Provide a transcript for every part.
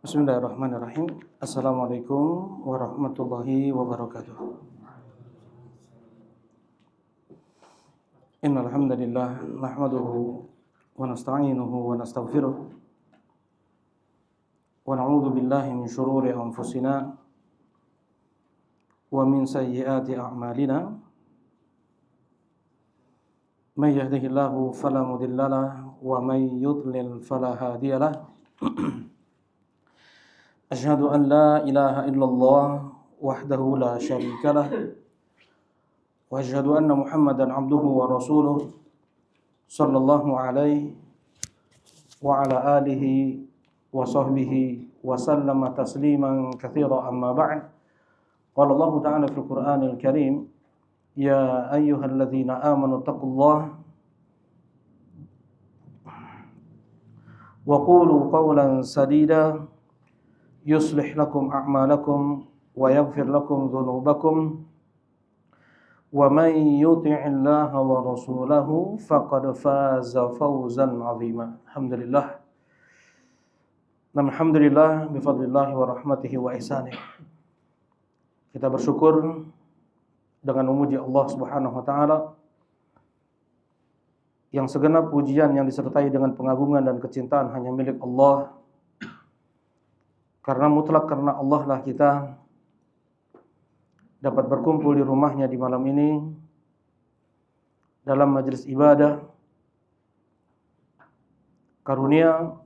Bismillahirrahmanirrahim. Assalamualaikum warahmatullahi wabarakatuh. Innal hamdalillah nahmaduhu wa nasta'inuhu wa nastaghfiruh wa na'udzu billahi min shururi anfusina wa min sayyiati a'malina. May yahdihillahu fala mudhillalah wa may yudlil fala hadiyalah. Asyhadu an la ilaha illallah wahdahu la syarika lah wa asyhadu anna Muhammadan abduhu wa rasuluh sallallahu alaihi wa ala alihi wa sahbihi wa sallama tasliman katsira amma ba'd. Qala Allah ta'ala fil Qur'anil Karim, ya ayyuhalladzina amanu taqullaha wa qulu qawlan sadida yuslih lakum a'malakum wa yaghfir lakum dhunubakum wa may yuti'illaha wa rasulahu faqad faza fawzan 'azima. Alhamdulillah bi fadlillah wa rahmatihi wa ihsanih. Kita bersyukur dengan memuji Allah Subhanahu wa taala yang segenap pujian yang disertai dengan pengagungan dan kecintaan hanya milik Allah. Karena mutlak karena Allah lah kita dapat berkumpul di rumahnya di malam ini dalam majelis ibadah. Karunia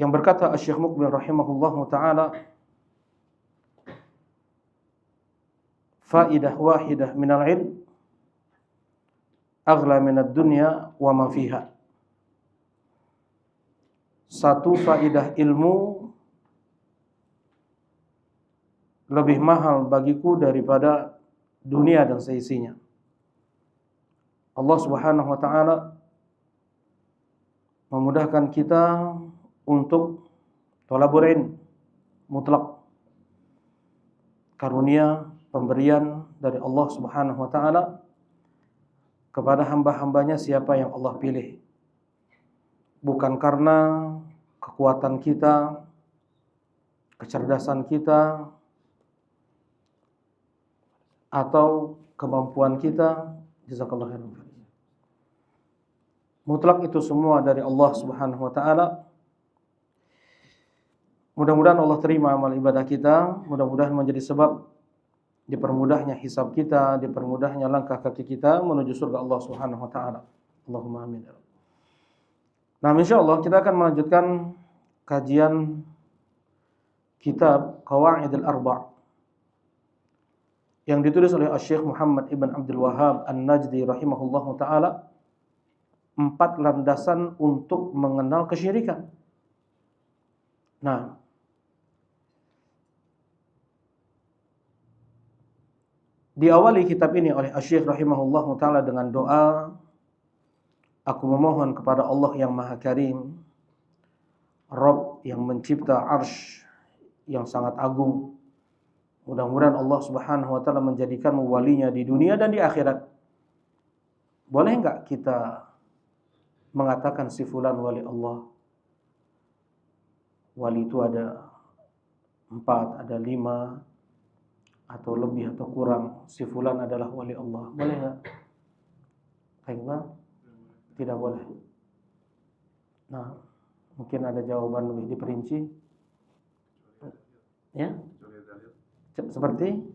yang berkata Asy-Syaikh Muqbil rahimahullahu taala, faidah wahidah minal ilm aghla minad dunya wa ma fiha. Satu faidah ilmu lebih mahal bagiku daripada dunia dan seisinya. Allah Subhanahu wa taala memudahkan kita untuk thalabul ilm mutlak. Karunia pemberian dari Allah Subhanahu wa taala kepada hamba-hambanya siapa yang Allah pilih. Bukan karena kekuatan kita, kecerdasan kita, atau kemampuan kita. Jazakallahu khairan. Mutlak itu semua dari Allah Subhanahu wa taala. Mudah-mudahan Allah terima amal ibadah kita, mudah-mudahan menjadi sebab dipermudahnya hisab kita, dipermudahnya langkah kaki kita menuju surga Allah Subhanahu wa taala. Allahumma amin. Nah, insyaallah kita akan melanjutkan kajian kitab Qawaidul Arba' yang ditulis oleh Asy-Syaikh Muhammad Ibn Abdul Wahhab An-Najdi rahimahullahu taala, 4 landasan untuk mengenal kesyirikan. Nah, diawali kitab ini oleh Asy-Syaikh rahimahullahu taala dengan doa, aku memohon kepada Allah yang Maha Karim, Rabb yang mencipta arsy yang sangat agung. Mudah-mudahan Allah Subhanahu wa taala menjadikanmu walinya di dunia dan di akhirat. Boleh enggak kita mengatakan si fulan wali Allah? Wali itu ada 4, ada 5 atau lebih atau kurang. Si fulan adalah wali Allah. Boleh enggak? Baiklah. Tidak boleh. Nah, mungkin ada jawaban lebih diperinci. Ya? Seperti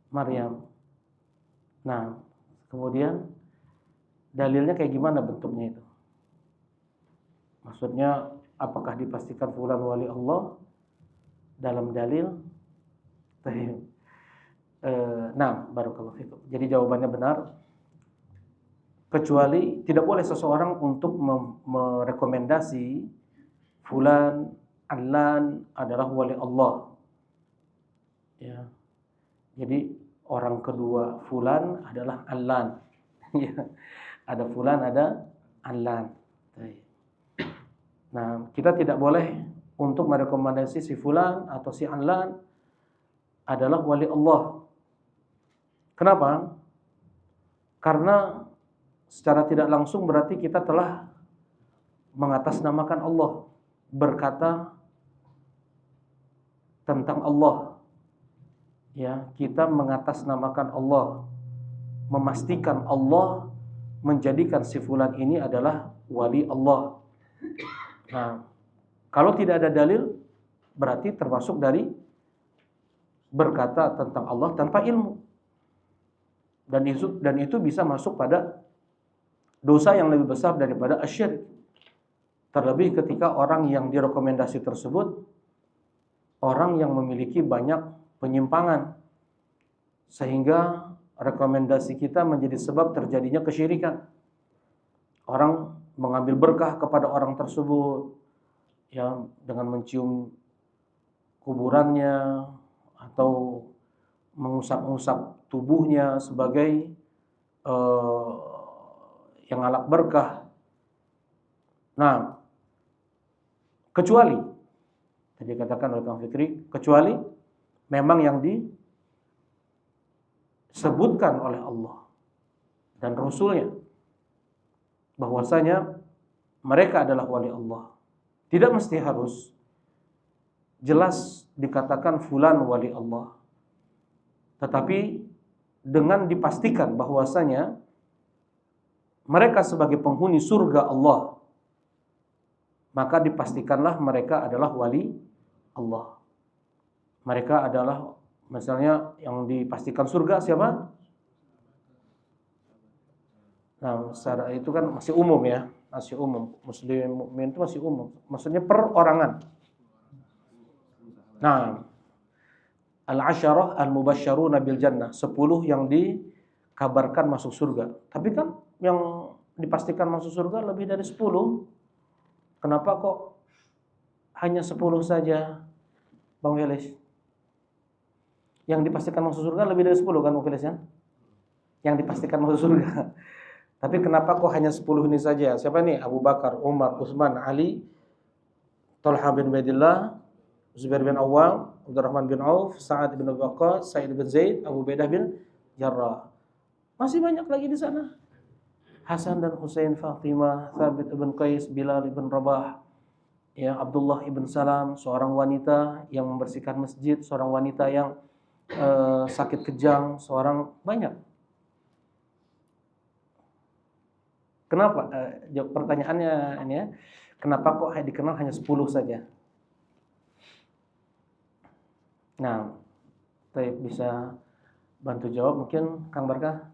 Maryam. Nah, kemudian dalilnya kayak gimana bentuknya itu? Maksudnya apakah dipastikan fulan wali Allah dalam dalil? Nah, barakallahu fikum. Jadi jawabannya benar. Kecuali tidak boleh seseorang untuk merekomendasi fulan allan adalah wali Allah. Ya. Jadi orang kedua fulan adalah allan. Ya. Ada fulan, ada allan. Nah, kita tidak boleh untuk merekomendasi si fulan atau si allan adalah wali Allah. Kenapa? Karena secara tidak langsung berarti kita telah mengatasnamakan Allah, berkata tentang Allah. Ya, kita mengatasnamakan Allah, memastikan Allah, menjadikan si fulan ini adalah wali Allah. Nah, kalau tidak ada dalil, berarti termasuk dari berkata tentang Allah tanpa ilmu. Dan itu bisa masuk pada dosa yang lebih besar daripada asyirik. Terlebih ketika orang yang direkomendasi tersebut orang yang memiliki banyak penyimpangan, sehingga rekomendasi kita menjadi sebab terjadinya kesyirikan. Orang mengambil berkah kepada orang tersebut, ya, dengan mencium kuburannya atau mengusap-usap tubuhnya sebagai yang ngalap berkah. Nah, kecuali tadi katakan oleh Kang Fikri, kecuali memang yang disebutkan oleh Allah dan Rasulnya bahwasanya mereka adalah wali Allah. Tidak mesti harus jelas dikatakan fulan wali Allah, tetapi dengan dipastikan bahwasanya mereka sebagai penghuni surga Allah, maka dipastikanlah mereka adalah wali Allah. Mereka adalah, misalnya yang dipastikan surga siapa? Nah, secara itu kan masih umum ya, masih umum. Muslim mukmin itu masih umum. Maksudnya perorangan. Nah, al-asyarah al-mubasysyaruna bil jannah, 10 yang dikabarkan masuk surga. Tapi kan yang dipastikan masuk surga lebih dari 10. Kenapa kok hanya 10 saja, Bang Felis? Yang dipastikan masuk surga lebih dari 10 kan, Bang Felis ya? Yang dipastikan masuk surga. Tapi kenapa kok hanya 10 ini saja? Siapa nih? Abu Bakar, Umar, Utsman, Ali, Talha bin Ubaidillah, Zubair bin Awwam, Abdurrahman bin Auf, Sa'ad bin Abi Waqqas, Sa'id bin Zaid, Abu Ubaidah bin Jarrah. Masih banyak lagi di sana. Hasan dan Husain, Fatimah, Thabit bin Qais, Bilal bin Rabah, ya, Abdullah ibn Salam, seorang wanita yang membersihkan masjid, seorang wanita yang sakit kejang, seorang banyak. Kenapa? Pertanyaannya ini ya, kenapa kok dikenal hanya 10 saja? Nah, saya bisa bantu jawab mungkin Kang Barkah.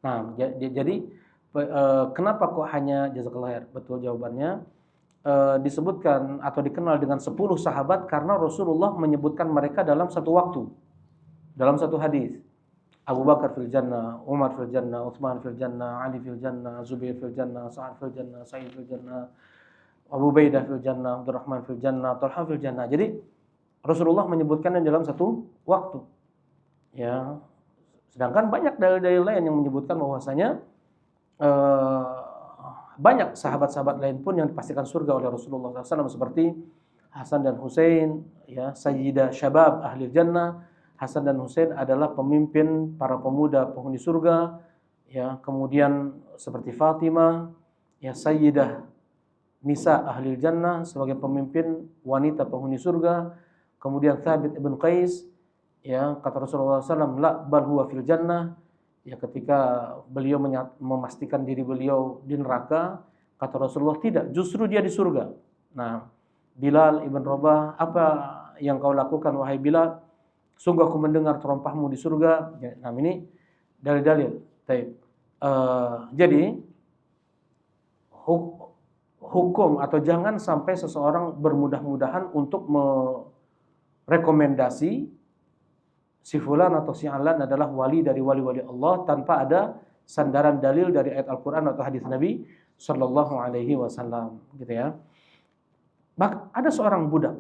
Nah, jadi kenapa kok hanya, jazakallahu khair, betul jawabannya, disebutkan atau dikenal dengan 10 sahabat karena Rasulullah menyebutkan mereka dalam satu waktu, dalam satu hadis. Abu Bakar fil jannah, Umar fil jannah, Utsman fil jannah, Ali fil jannah, Zubair fil jannah, Sa'ad fil jannah, Sa'id fil jannah, Abu Ubaidah fil jannah, Abdurrahman fil jannah, Talha fil jannah. Jadi Rasulullah menyebutkannya dalam satu waktu. Ya. Sedangkan banyak dalil-dalil lain yang menyebutkan bahwasanya banyak sahabat-sahabat lain pun yang dipastikan surga oleh Rasulullah SAW, seperti Hasan dan Husain, ya, Sayyidah Syabab Ahli Jannah. Hasan dan Husain adalah pemimpin para pemuda penghuni surga, ya. Kemudian seperti Fatimah, ya, Sayyidah Nisa Ahli Jannah sebagai pemimpin wanita penghuni surga. Kemudian Thabit ibn Qais, ya, kata Rasulullah SAW, la bal huwa fil jannah. Ya, ketika beliau memastikan diri beliau di neraka, kata Rasulullah, tidak, justru dia di surga. Nah, Bilal ibn Rabah, apa yang kau lakukan wahai Bilal? Sungguh aku mendengar terompahmu di surga. Nah, ini dalil-dalil. Jadi hukum atau jangan sampai seseorang bermudah-mudahan untuk merekomendasi si fulan atau si alan adalah wali dari wali-wali Allah tanpa ada sandaran dalil dari ayat Al-Qur'an atau hadis Nabi sallallahu alaihi wasallam, gitu ya. Ada seorang budak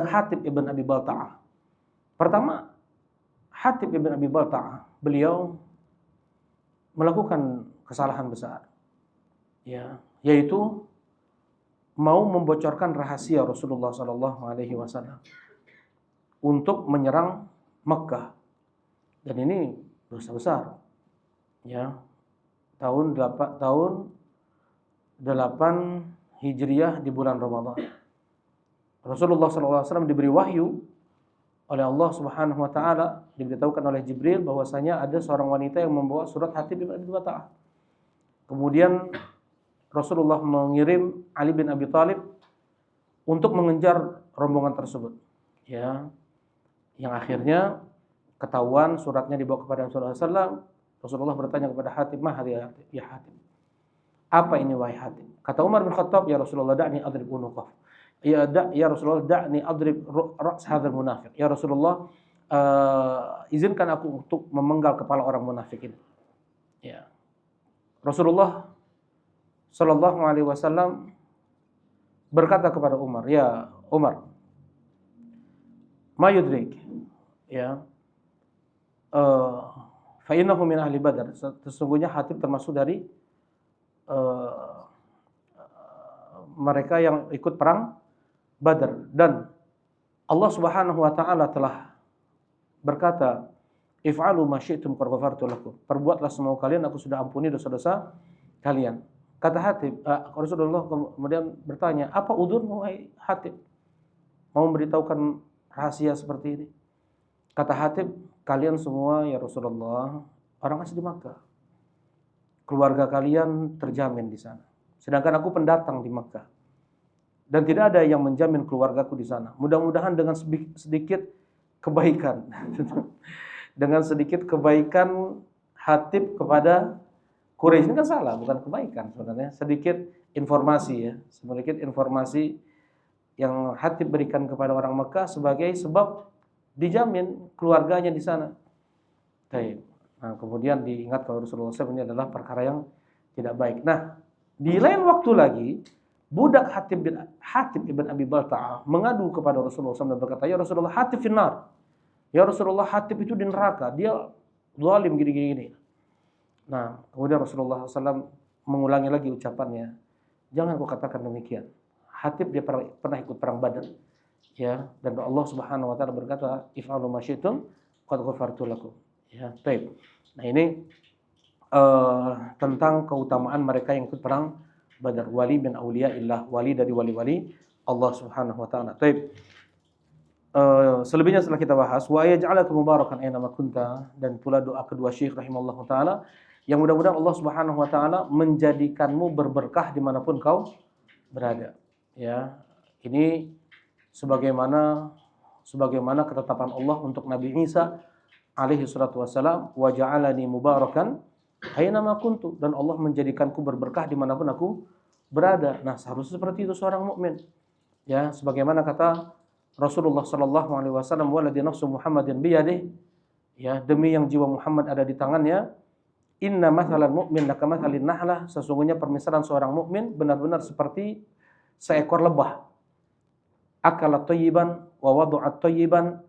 Hatib ibn Abi Balta'ah. Pertama, Hatib ibn Abi Balta'ah, beliau melakukan kesalahan besar, ya, yaitu mau membocorkan rahasia Rasulullah SAW untuk menyerang Mekah. Dan ini dosa besar. Ya, tahun 8 Hijriah di bulan Ramadan. Rasulullah SAW diberi wahyu oleh Allah Subhanahu wa taala, diberitahukan oleh Jibril bahwasanya ada seorang wanita yang membawa surat Hatib bin Abi Balta'ah. Kemudian Rasulullah mengirim Ali bin Abi Thalib untuk mengejar rombongan tersebut. Ya, yang akhirnya ketahuan suratnya dibawa kepada Rasulullah SAW. Rasulullah bertanya kepada Hatib, "Mah ya Hatib? Apa ini wahai Hatib?" Kata Umar bin Khattab, "Ya Rasulullah, da'ni adrib unuqah." Ya Rasulullah, da'ni adrib ra's hadzal munafiq. Ya Rasulullah, izinkan aku untuk memenggal kepala orang munafik ini. Ya. Rasulullah sallallahu alaihi wasallam berkata kepada Umar, "Ya Umar, ma yudrik?" Ya. Fa innahu min ahli Badar. Sesungguhnya Hatib termasuk dari mereka yang ikut perang Badar, dan Allah Subhanahu wa taala telah berkata, "If'alu ma syi'tum qad ghafartu lakum." Perbuatlah semau kalian, aku sudah ampuni dosa-dosa kalian. Kata Hatib, Rasulullah kemudian bertanya, "Apa udhurmu wahai Hatib? Mau memberitahukan rahasia seperti ini?" Kata Hatib, "Kalian semua ya Rasulullah orang asli Makkah. Keluarga kalian terjamin di sana. Sedangkan aku pendatang di Makkah. Dan tidak ada yang menjamin keluargaku di sana. Mudah-mudahan dengan sedikit kebaikan." Dengan sedikit kebaikan Hatib kepada Quraisy, ini kan salah, bukan kebaikan sebenarnya. Sedikit informasi ya, sedikit informasi yang Hatib berikan kepada orang Mekah sebagai sebab dijamin keluarganya di sana. Baik. Nah, kemudian diingat kalau Rasulullah SAW ini adalah perkara yang tidak baik. Nah, di lain waktu lagi, budak Hatib ibn Abi Balta'ah mengadu kepada Rasulullah SAW dan berkata, "Ya Rasulullah, Hatib finnar. Ya Rasulullah, Hatib itu di neraka. Dia zalim gini-gini." Nah, kemudian Rasulullah SAW mengulangi lagi ucapannya, "Jangan kau katakan demikian. Hatib dia pernah ikut perang Badar." Ya, dan Allah Subhanahu wa taala berkata, "If'alu ma syi'tum qad ghafartu lakum." Ya, baik. Nah, ini tentang keutamaan mereka yang ikut perang Badar. Wali min auliyaillah, wali dari wali-wali Allah Subhanahu wa taala. Baik. Selebihnya setelah kita bahas, wa yaj'alaka mubarakan aina ma kunta, dan pula doa kedua Syekh rahimallahu taala yang mudah-mudahan Allah Subhanahu wa taala menjadikanmu berberkah dimanapun kau berada. Ya, ini sebagaimana ketetapan Allah untuk Nabi Isa alaihi salatu wassalam, wa ja'alani mubarakan aina ma kuntu, dan Allah menjadikanku berberkah dimanapun aku berada. Nah, seharusnya seperti itu seorang mukmin. Ya, sebagaimana kata Rasulullah sallallahu alaihi wasallam, "Walladzi nafsu Muhammadin biyadihi." Ya, demi yang jiwa Muhammad ada di tangannya, "Inna mathalal mu'min lakamathalin nahlah." Sesungguhnya permisalan seorang mukmin benar-benar seperti seekor lebah. Akalat thayyiban wa wada'at thayyiban.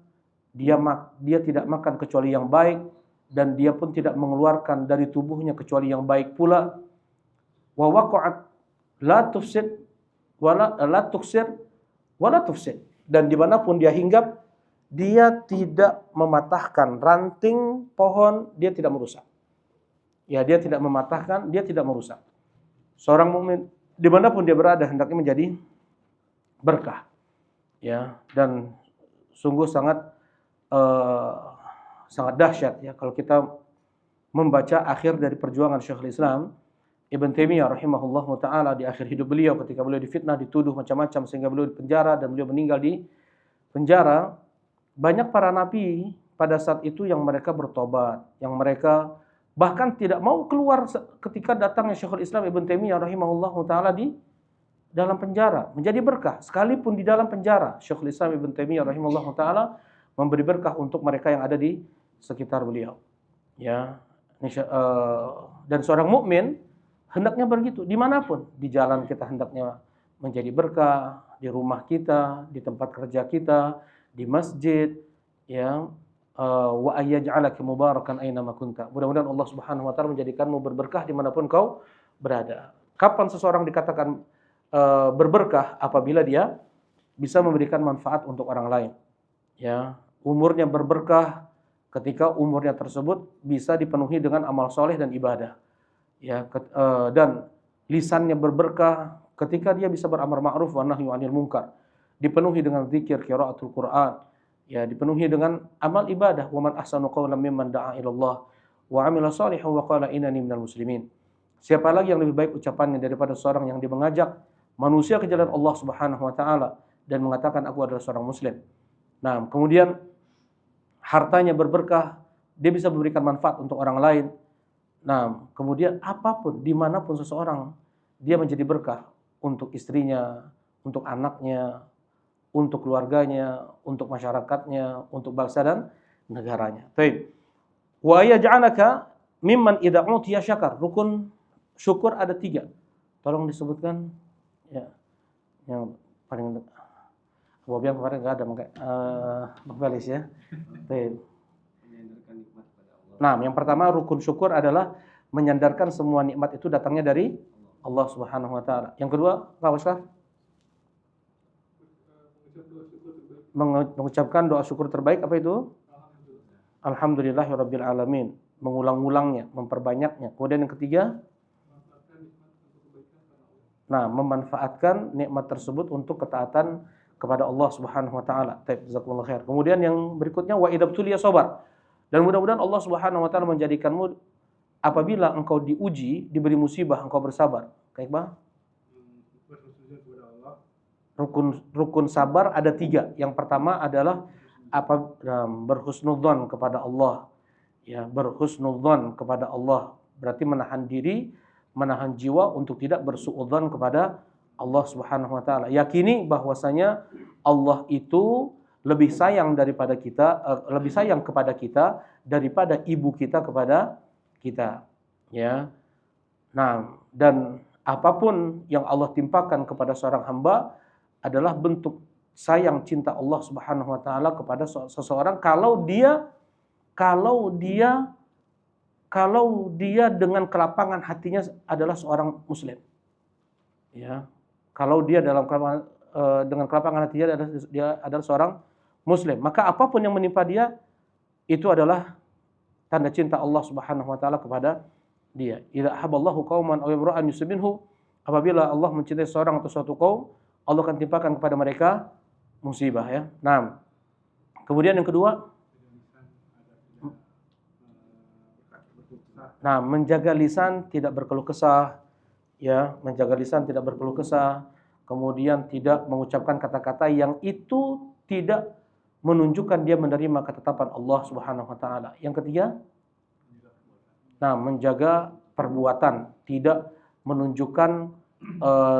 Dia tidak makan kecuali yang baik, dan dia pun tidak mengeluarkan dari tubuhnya kecuali yang baik pula. Wa waqa'at la tufsid wala la tuksir wala tufsid. Dan dimanapun dia hinggap, dia tidak mematahkan ranting pohon, dia tidak merusak. Ya, dia tidak mematahkan, dia tidak merusak. Seorang mukmin dimanapun dia berada hendaknya menjadi berkah. Ya, dan sungguh sangat dahsyat ya kalau kita membaca akhir dari perjuangan Syekhul Islam Ibn Taimiyah rahimahullahu taala di akhir hidup beliau, ketika beliau difitnah, dituduh macam-macam sehingga beliau dipenjara dan beliau meninggal di penjara. Banyak para nabi pada saat itu yang mereka bertobat, yang mereka bahkan tidak mau keluar ketika datangnya Syekhul Islam Ibn Taimiyah rahimahullahu taala di dalam penjara, menjadi berkah. Sekalipun di dalam penjara, Syekhul Islam Ibn Taimiyah rahimahullahu taala memberi berkah untuk mereka yang ada di sekitar beliau. Ya, dan seorang mukmin hendaknya begitu dimanapun, di jalan kita hendaknya menjadi berkah, di rumah kita, di tempat kerja kita, di masjid, ya. Wa ayyaj'alaka mubarakan aina ma kunta. Mudah-mudahan Allah Subhanahu wa taala menjadikanmu berberkah dimanapun kau berada. Kapan seseorang dikatakan berberkah? Apabila dia bisa memberikan manfaat untuk orang lain. Ya, umurnya berberkah ketika umurnya tersebut bisa dipenuhi dengan amal soleh dan ibadah. Ya, dan lisannya berberkah ketika dia bisa beramar ma'ruf wa nahyi 'anil munkar. Dipenuhi dengan zikir, qiraatul Quran, ya, dipenuhi dengan amal ibadah. Wa man ahsanu qawlan mimman da'a ila Allah wa 'amila shalihan wa qala innani minal muslimin. Siapa lagi yang lebih baik ucapannya daripada seorang yang dia mengajak manusia ke jalan Allah Subhanahu wa taala dan mengatakan aku adalah seorang muslim. Nah, kemudian hartanya berberkah, dia bisa memberikan manfaat untuk orang lain. Nah, kemudian apapun, dimanapun seseorang, dia menjadi berkah untuk istrinya, untuk anaknya, untuk keluarganya, untuk masyarakatnya, untuk bangsa dan negaranya. Baik. Wa yaj'alaka mimman idza utiya syakar. Rukun syukur ada 3. Tolong disebutkan ya. Yang paling Abu Biang kemarin enggak ada makanya Bang Felis ya. Baik. Nah, yang pertama rukun syukur adalah menyandarkan semua nikmat itu datangnya dari Allah Subhanahu wa taala. Yang kedua, apa Ustaz? Mengucapkan doa syukur terbaik apa itu? Alhamdulillahirabbil alamin. Mengulang-ulangnya, memperbanyaknya. Kemudian yang ketiga, nah, memanfaatkan nikmat tersebut untuk ketaatan kepada Allah Subhanahu wa taala. Jazakumullah khair. Kemudian yang berikutnya wa idabtuliya sabar. Dan mudah-mudahan Allah Subhanahu wa taala menjadikanmu apabila engkau diuji, diberi musibah, engkau bersabar. Kayak apa? Rukun sabar ada 3. Yang pertama adalah berhusnudzon kepada Allah. Ya, berhusnudzon kepada Allah berarti menahan diri, menahan jiwa untuk tidak bersuudzon kepada Allah Subhanahu wa taala. Yakini bahwasanya Allah itu lebih sayang daripada kita, lebih sayang kepada kita daripada ibu kita kepada kita, ya. Nah, dan apapun yang Allah timpakan kepada seorang hamba adalah bentuk sayang cinta Allah Subhanahu wa taala kepada seseorang kalau dia dengan kelapangan hatinya adalah seorang muslim. Ya. Kalau dia dengan kelapangan hatinya dia adalah seorang muslim, maka apapun yang menimpa dia itu adalah tanda cinta Allah Subhanahu wa taala kepada dia. Idza haballahu qauman aw imra'an yusibinhu, apabila Allah mencintai seorang atau suatu kaum, Allah akan timpakan kepada mereka musibah, ya. Nah, kemudian yang kedua, nah, menjaga lisan tidak berkeluh kesah, ya, menjaga lisan tidak berkeluh kesah, kemudian tidak mengucapkan kata-kata yang itu tidak menunjukkan dia menerima ketetapan Allah Subhanahu wa taala. Yang ketiga, nah, menjaga perbuatan, tidak menunjukkan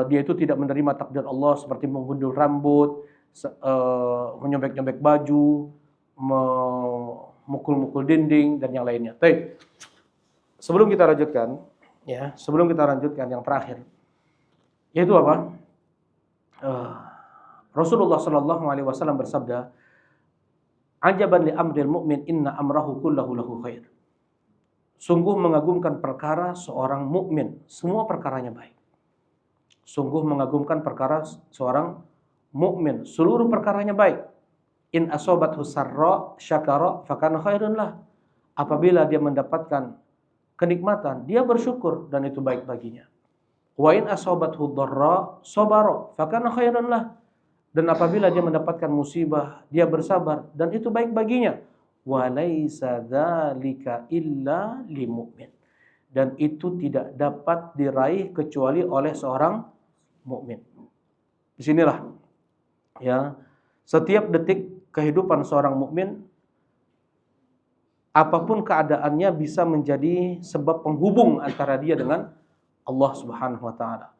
dia itu tidak menerima takdir Allah seperti menggundul rambut, menyobek-nyobek baju, memukul-mukul dinding dan yang lainnya. Baik. Sebelum kita lanjutkan, yang terakhir, yaitu apa? Rasulullah Shallallahu Alaihi Wasallam bersabda, "Ajaban li amril mu'min, inna amrahu kullahu lahu khair." Sungguh mengagumkan perkara seorang mukmin, semua perkaranya baik. Sungguh mengagumkan perkara seorang mukmin, seluruh perkaranya baik. In asobathu sarra syakara fakana khairun lah. Apabila dia mendapatkan kenikmatan, dia bersyukur dan itu baik baginya. Wa in asobathu dharra sabara fakana khairun lah. Dan apabila dia mendapatkan musibah, dia bersabar dan itu baik baginya. Wa laisa dzalika illa lil mu'min. Dan itu tidak dapat diraih kecuali oleh seorang mukmin. Disinilah, ya, setiap detik kehidupan seorang mukmin, apapun keadaannya bisa menjadi sebab penghubung antara dia dengan Allah Subhanahu wa taala.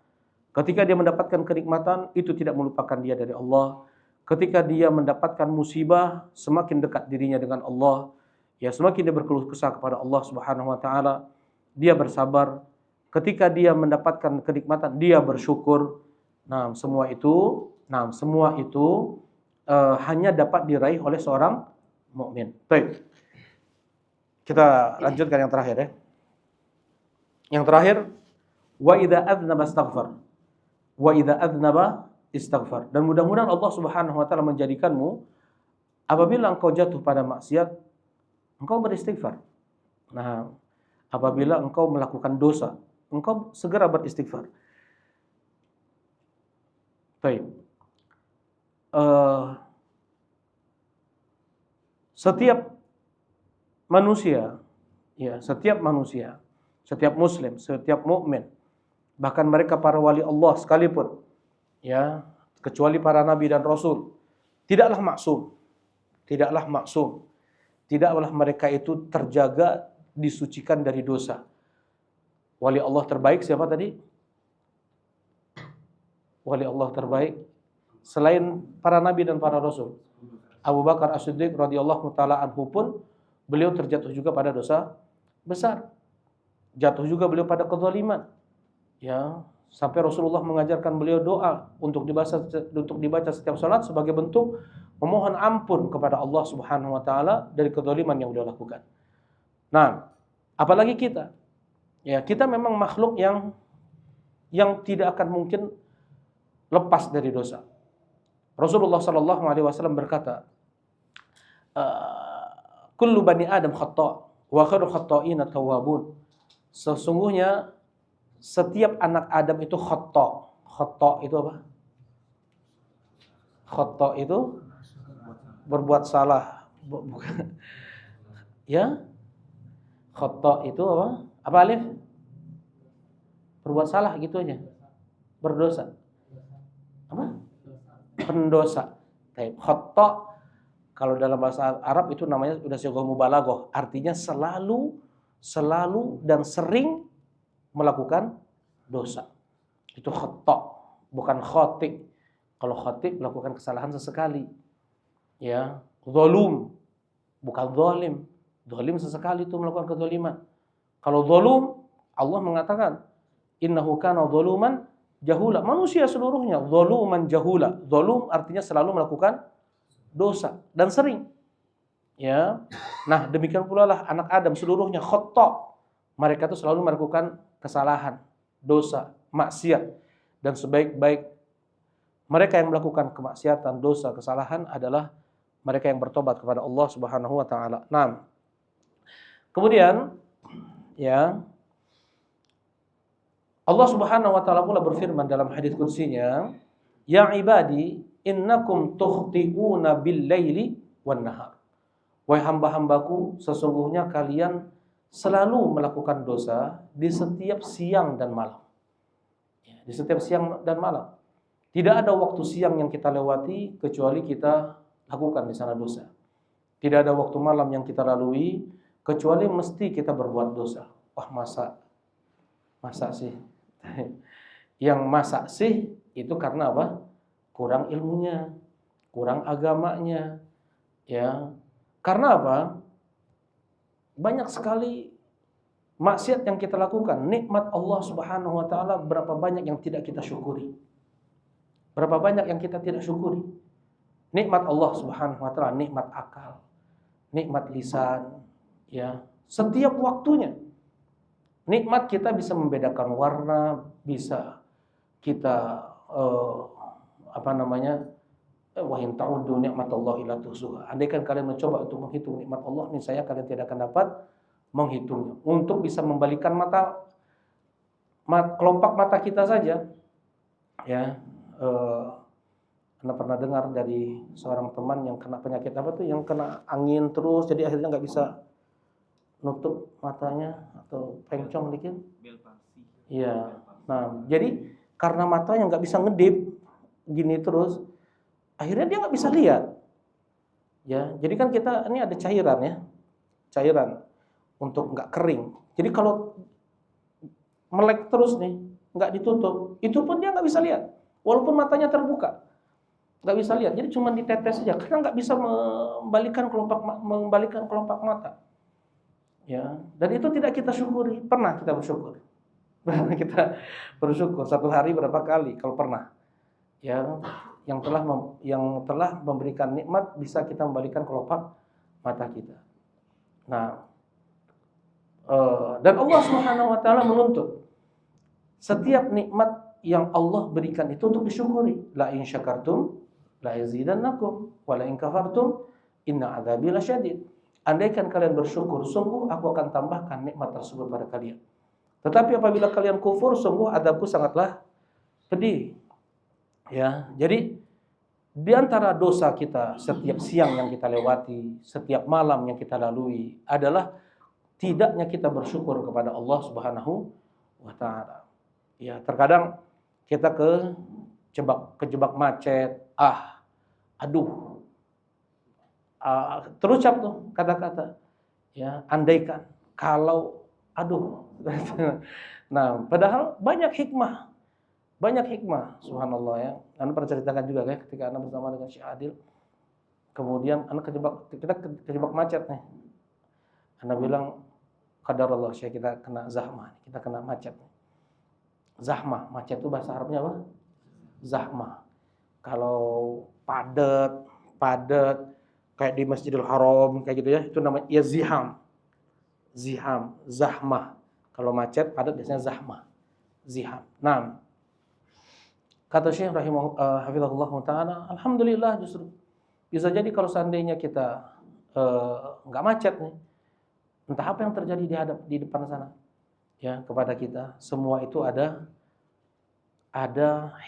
Ketika dia mendapatkan kenikmatan, itu tidak melupakan dia dari Allah. Ketika dia mendapatkan musibah, semakin dekat dirinya dengan Allah. Ya, semakin dia berkeluh kesah kepada Allah Subhanahu wa taala. Dia bersabar. Ketika dia mendapatkan kenikmatan, dia bersyukur. Nah, semua itu hanya dapat diraih oleh seorang mukmin. Baik. Kita lanjutkan yang terakhir, ya. Yang terakhir, wa idza adznaba astaghfar. Wa idza adznaba istaghfar. Dan mudah-mudahan Allah Subhanahu wa taala menjadikanmu apabila engkau jatuh pada maksiat, engkau beristighfar. Nah, apabila engkau melakukan dosa, engkau segera beristighfar. Baik. Setiap manusia, ya, setiap manusia, setiap muslim, setiap mukmin, bahkan mereka para wali Allah sekalipun, ya, kecuali para nabi dan rasul, tidaklah maksum. Tidaklah maksum. Tidaklah mereka itu terjaga, disucikan dari dosa. Wali Allah terbaik siapa tadi? Wali Allah terbaik selain para nabi dan para rasul. Abu Bakar As-Siddiq radhiyallahu taala anhu pun beliau terjatuh juga pada dosa besar. Jatuh juga beliau pada kezaliman. Ya, sampai Rasulullah mengajarkan beliau doa untuk dibaca setiap salat sebagai bentuk memohon ampun kepada Allah Subhanahu wa taala dari kezaliman yang beliau lakukan. Nah, apalagi kita. Ya, kita memang makhluk yang tidak akan mungkin lepas dari dosa. Rasulullah sallallahu alaihi wasallam berkata, kullu bani Adam khata' wa khairu khata'ina tawwabun. Sesungguhnya setiap anak Adam itu khata'. Khata' itu apa? Khata' itu berbuat salah. Bukan. Ya? Khata' itu apa? Apa alif? Berbuat salah gitu aja. Berdosa. Apa? Pendosa. Khata' kalau dalam bahasa Arab itu namanya sudah sighah mubalaghah, artinya selalu dan sering melakukan dosa. Itu khata', bukan khati'. Kalau khati' melakukan kesalahan sesekali. Ya, zalum, bukan zalim. Zalim sesekali itu melakukan kezaliman. Kalau zalum, Allah mengatakan, innahu kana zaluman jahula. Manusia seluruhnya zaluman jahula. Zalum artinya selalu melakukan dosa dan sering. Ya. Nah, demikian pula lah anak Adam seluruhnya khata'. Mereka itu selalu melakukan kesalahan, dosa, maksiat, dan sebaik-baik mereka yang melakukan kemaksiatan, dosa, kesalahan adalah mereka yang bertobat kepada Allah Subhanahu wa taala. Nah, kemudian ya, Allah Subhanahu wa taala pula berfirman dalam hadis qudsinya, ya ibadi innakum tukhti'una bil-laili wan-nahar. Wahai hamba-hambaku, sesungguhnya kalian selalu melakukan dosa di setiap siang dan malam. Di setiap siang dan malam. Tidak ada waktu siang yang kita lewati kecuali kita lakukan di sana dosa. Tidak ada waktu malam yang kita lalui kecuali mesti kita berbuat dosa. Wah, masa sih? Yang masa sih itu karena apa? Kurang ilmunya, kurang agamanya, ya. Karena apa? Banyak sekali maksiat yang kita lakukan. Nikmat Allah Subhanahu wa taala berapa banyak yang tidak kita syukuri. Berapa banyak yang kita tidak syukuri. Nikmat Allah Subhanahu wa taala, nikmat akal, nikmat lisan, ya. Setiap waktunya. Nikmat kita bisa membedakan warna, bisa kita wa in ta'uddu ni'matallahi la tuhsuha. Andaikan kalian mencoba untuk menghitung nikmat Allah, niscaya kalian tidak akan dapat menghitungnya. Untuk bisa membalikan kelopak mata kita saja, ya. Anda pernah dengar dari seorang teman yang kena penyakit apa tuh, yang kena angin terus, jadi akhirnya nggak bisa nutup matanya atau pencong dikit. Iya. Nah, jadi karena matanya nggak bisa ngedip gini terus, akhirnya dia nggak bisa lihat. Ya, jadi kan kita ini ada cairan ya, cairan untuk nggak kering. Jadi kalau melek terus nih, nggak ditutup, itu pun dia nggak bisa lihat, walaupun matanya terbuka, nggak bisa lihat. Jadi cuma ditetes saja, karena nggak bisa membalikan kelopak mata. Ya, dan itu tidak kita syukuri. Pernah kita bersyukur? Pernah kita bersyukur satu hari berapa kali kalau pernah? Ya, yang telah memberikan nikmat bisa kita membalikan kelopak mata kita. Nah, dan Allah Subhanahu wa taala menuntut setiap nikmat yang Allah berikan itu untuk disyukuri. La in syakartum la yazidannakum wa la in kafartum inna adzabi lasyadid. andaikan kalian bersyukur, sungguh aku akan tambahkan nikmat tersebut pada kalian. Tetapi apabila kalian kufur, sungguh adabku sangatlah pedih. Ya, jadi di antara dosa kita setiap siang yang kita lewati, setiap malam yang kita lalui adalah tidaknya kita bersyukur kepada Allah Subhanahu wa taala. Ya, terkadang kita kejebak macet, aduh, terucap tuh kata-kata, ya, andaikan, kalau, aduh. Nah, padahal banyak hikmah, subhanallah ya. Anda pernah ceritakan juga kan ketika Anda bersama dengan Syekh Adil, kemudian Anda kita kejebak macet nih. Anda bilang, qadarullah Syekh, kita kena zahmah, kita kena macet. Zahmah, macet itu bahasa Arabnya apa? Zahmah. Kalau padat kayak di Masjidil Haram kayak gitu ya, itu namanya ya ziham, zahmah. Kalau macet padat biasanya zahmah, ziham. Nah, kata Syekh hafizahullah taala, alhamdulillah, justru bisa jadi kalau seandainya kita nggak macet nih, entah apa yang terjadi di depan sana, ya, kepada kita, semua itu ada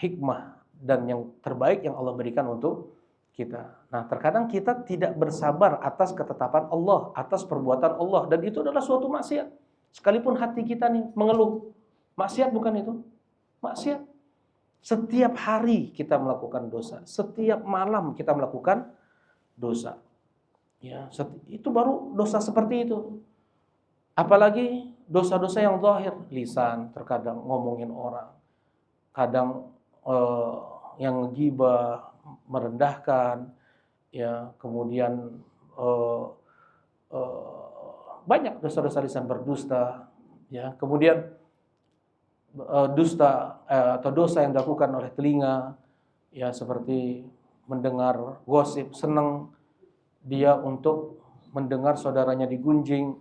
hikmah dan yang terbaik yang Allah berikan untuk kita. Nah, terkadang kita tidak bersabar atas ketetapan Allah, atas perbuatan Allah, dan itu adalah suatu maksiat. Sekalipun hati kita nih mengeluh, maksiat bukan itu? Maksiat. Setiap hari kita melakukan dosa, setiap malam kita melakukan dosa. Ya, itu baru dosa seperti itu. Apalagi dosa-dosa yang zahir, lisan, terkadang ngomongin orang, kadang yang ghibah, merendahkan, ya, kemudian banyak dosa-dosa lisan, berdusta, ya, kemudian dusta atau dosa yang dilakukan oleh telinga, ya, seperti mendengar gosip, senang dia untuk mendengar saudaranya digunjing,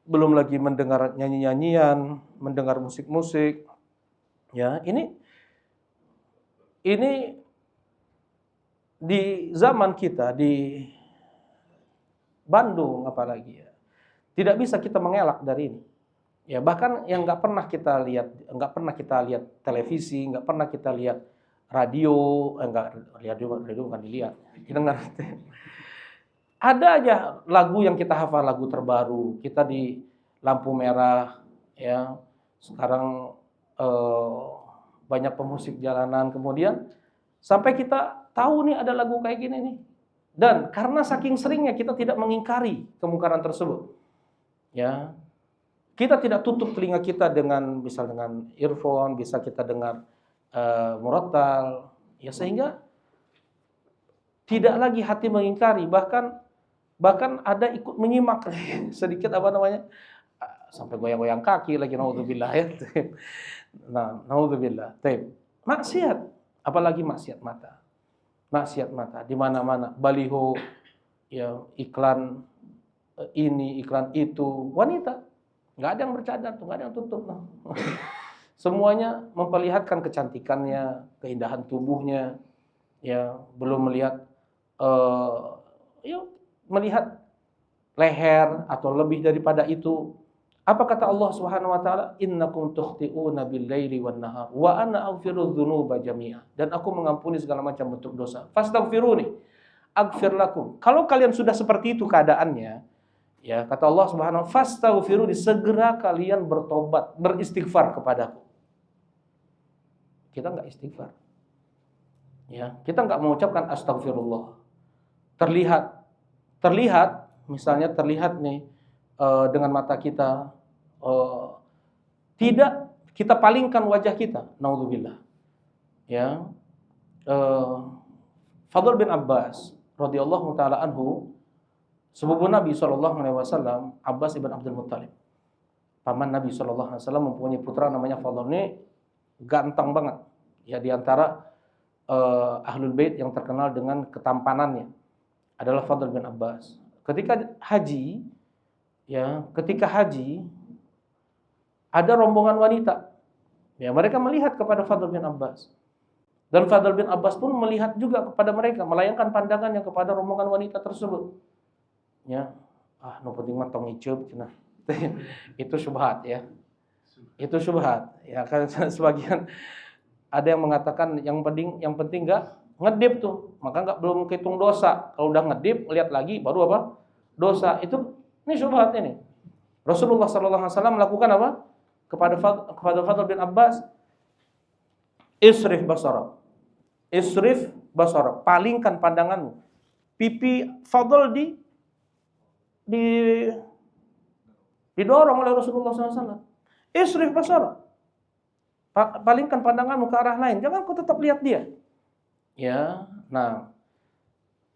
belum lagi mendengar nyanyi-nyanyian, mendengar musik-musik. Ya, ini di zaman kita di Bandung apalagi ya, tidak bisa kita mengelak dari ini. Ya, bahkan yang nggak pernah kita lihat televisi, nggak pernah kita lihat radio, radio bukan dilihat, didengar. Ada aja lagu yang kita hafal, lagu terbaru, kita di lampu merah, ya, sekarang banyak pemusik jalanan, kemudian sampai kita tahu nih ada lagu kayak gini nih. Dan karena saking seringnya kita tidak mengingkari kemungkaran tersebut. Ya. Kita tidak tutup telinga kita dengan earphone, bisa kita dengar murattal, ya, sehingga tidak lagi hati mengingkari, bahkan ada ikut menyimak sedikit sampai goyang-goyang kaki lagi, naudzubillah ya. Nah, naudzubillah. Maksiat, apalagi maksiat mata. Maksiat mata di mana-mana, baliho, ya, iklan ini, iklan itu, wanita. Nggak ada yang bercadar tuh, nggak ada yang tutup. Semuanya memperlihatkan kecantikannya, keindahan tubuhnya, ya, belum melihat melihat leher atau lebih daripada itu. Apa kata Allah Subhanahu wa taala? Innakum tukhti'una bil-laili wan-nahar wa ana aghfiru dzunuba jami'a. Dan aku mengampuni segala macam bentuk dosa. Fastaghfiruni aghfir lakum. Kalau kalian sudah seperti itu keadaannya, ya, kata Allah Subhanahu wa taala, fastaghfiruni, segera kalian bertobat, beristighfar kepadaku. Kita enggak istighfar. Ya, kita enggak mengucapkan astagfirullah. Terlihat misalnya nih dengan mata kita, tidak kita palingkan wajah kita, naudzubillah. Ya, Fadl bin Abbas radhiyallahu taala anhu, sepupu Nabi SAW, Abbas ibn Abdul Muttalib, paman Nabi SAW, mempunyai putra namanya Fadl. Ini ganteng banget, ya, di antara Ahlul Bait yang terkenal dengan ketampanannya adalah Fadl bin Abbas. Ketika haji, ada rombongan wanita, ya, mereka melihat kepada Fadl bin Abbas, dan Fadl bin Abbas pun melihat juga kepada mereka, melayangkan pandangannya kepada rombongan wanita tersebut. Ya, nu penting mah tong iceup cenah. Itu syubhat ya. Itu syubhat. Ya kan sebagian ada yang mengatakan yang penting enggak ngedip tuh, maka enggak belum kehitung dosa. Kalau udah ngedip, lihat lagi baru apa? Dosa. Ini syubhat ini. Rasulullah sallallahu alaihi wasallam melakukan apa? Kepada Fadl bin Abbas, isrif basara. Isrif basara, palingkan pandanganmu. Pipi Fadl di didorong oleh Rasulullah SAW. Isrif basara. Palingkan pandanganmu ke arah lain, jangan kau tetap lihat dia. Ya, nah.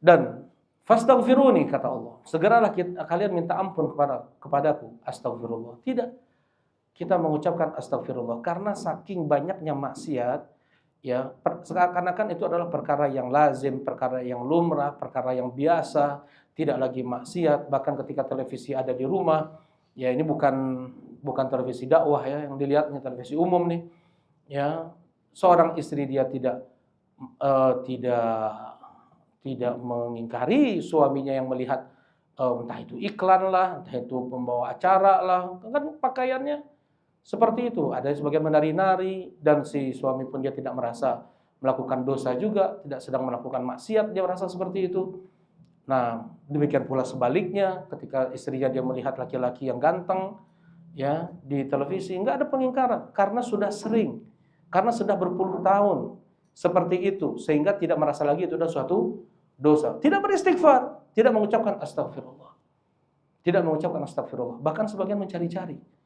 Dan fastaghfiruni kata Allah. Segeralah kalian minta ampun kepadaku. Astagfirullah. Tidak. Kita mengucapkan astagfirullah karena saking banyaknya maksiat, ya, seakan-akan itu adalah perkara yang lazim, perkara yang lumrah, perkara yang biasa, tidak lagi maksiat. Bahkan ketika televisi ada di rumah, ya ini bukan televisi dakwah ya, yang dilihatnya televisi umum nih, ya, seorang istri dia tidak mengingkari suaminya yang melihat entah itu iklan lah, entah itu pembawa acara lah, kan pakaiannya seperti itu. Ada sebagian menari-nari dan si suami pun dia tidak merasa melakukan dosa juga, tidak sedang melakukan maksiat, dia merasa seperti itu. Nah, demikian pula sebaliknya ketika istrinya dia melihat laki-laki yang ganteng ya di televisi, enggak ada pengingkaran karena sudah sering, karena sudah berpuluh tahun seperti itu sehingga tidak merasa lagi itu adalah suatu dosa. Tidak beristighfar, tidak mengucapkan astagfirullah. Tidak mengucapkan astagfirullah, bahkan sebagian mencari-cari.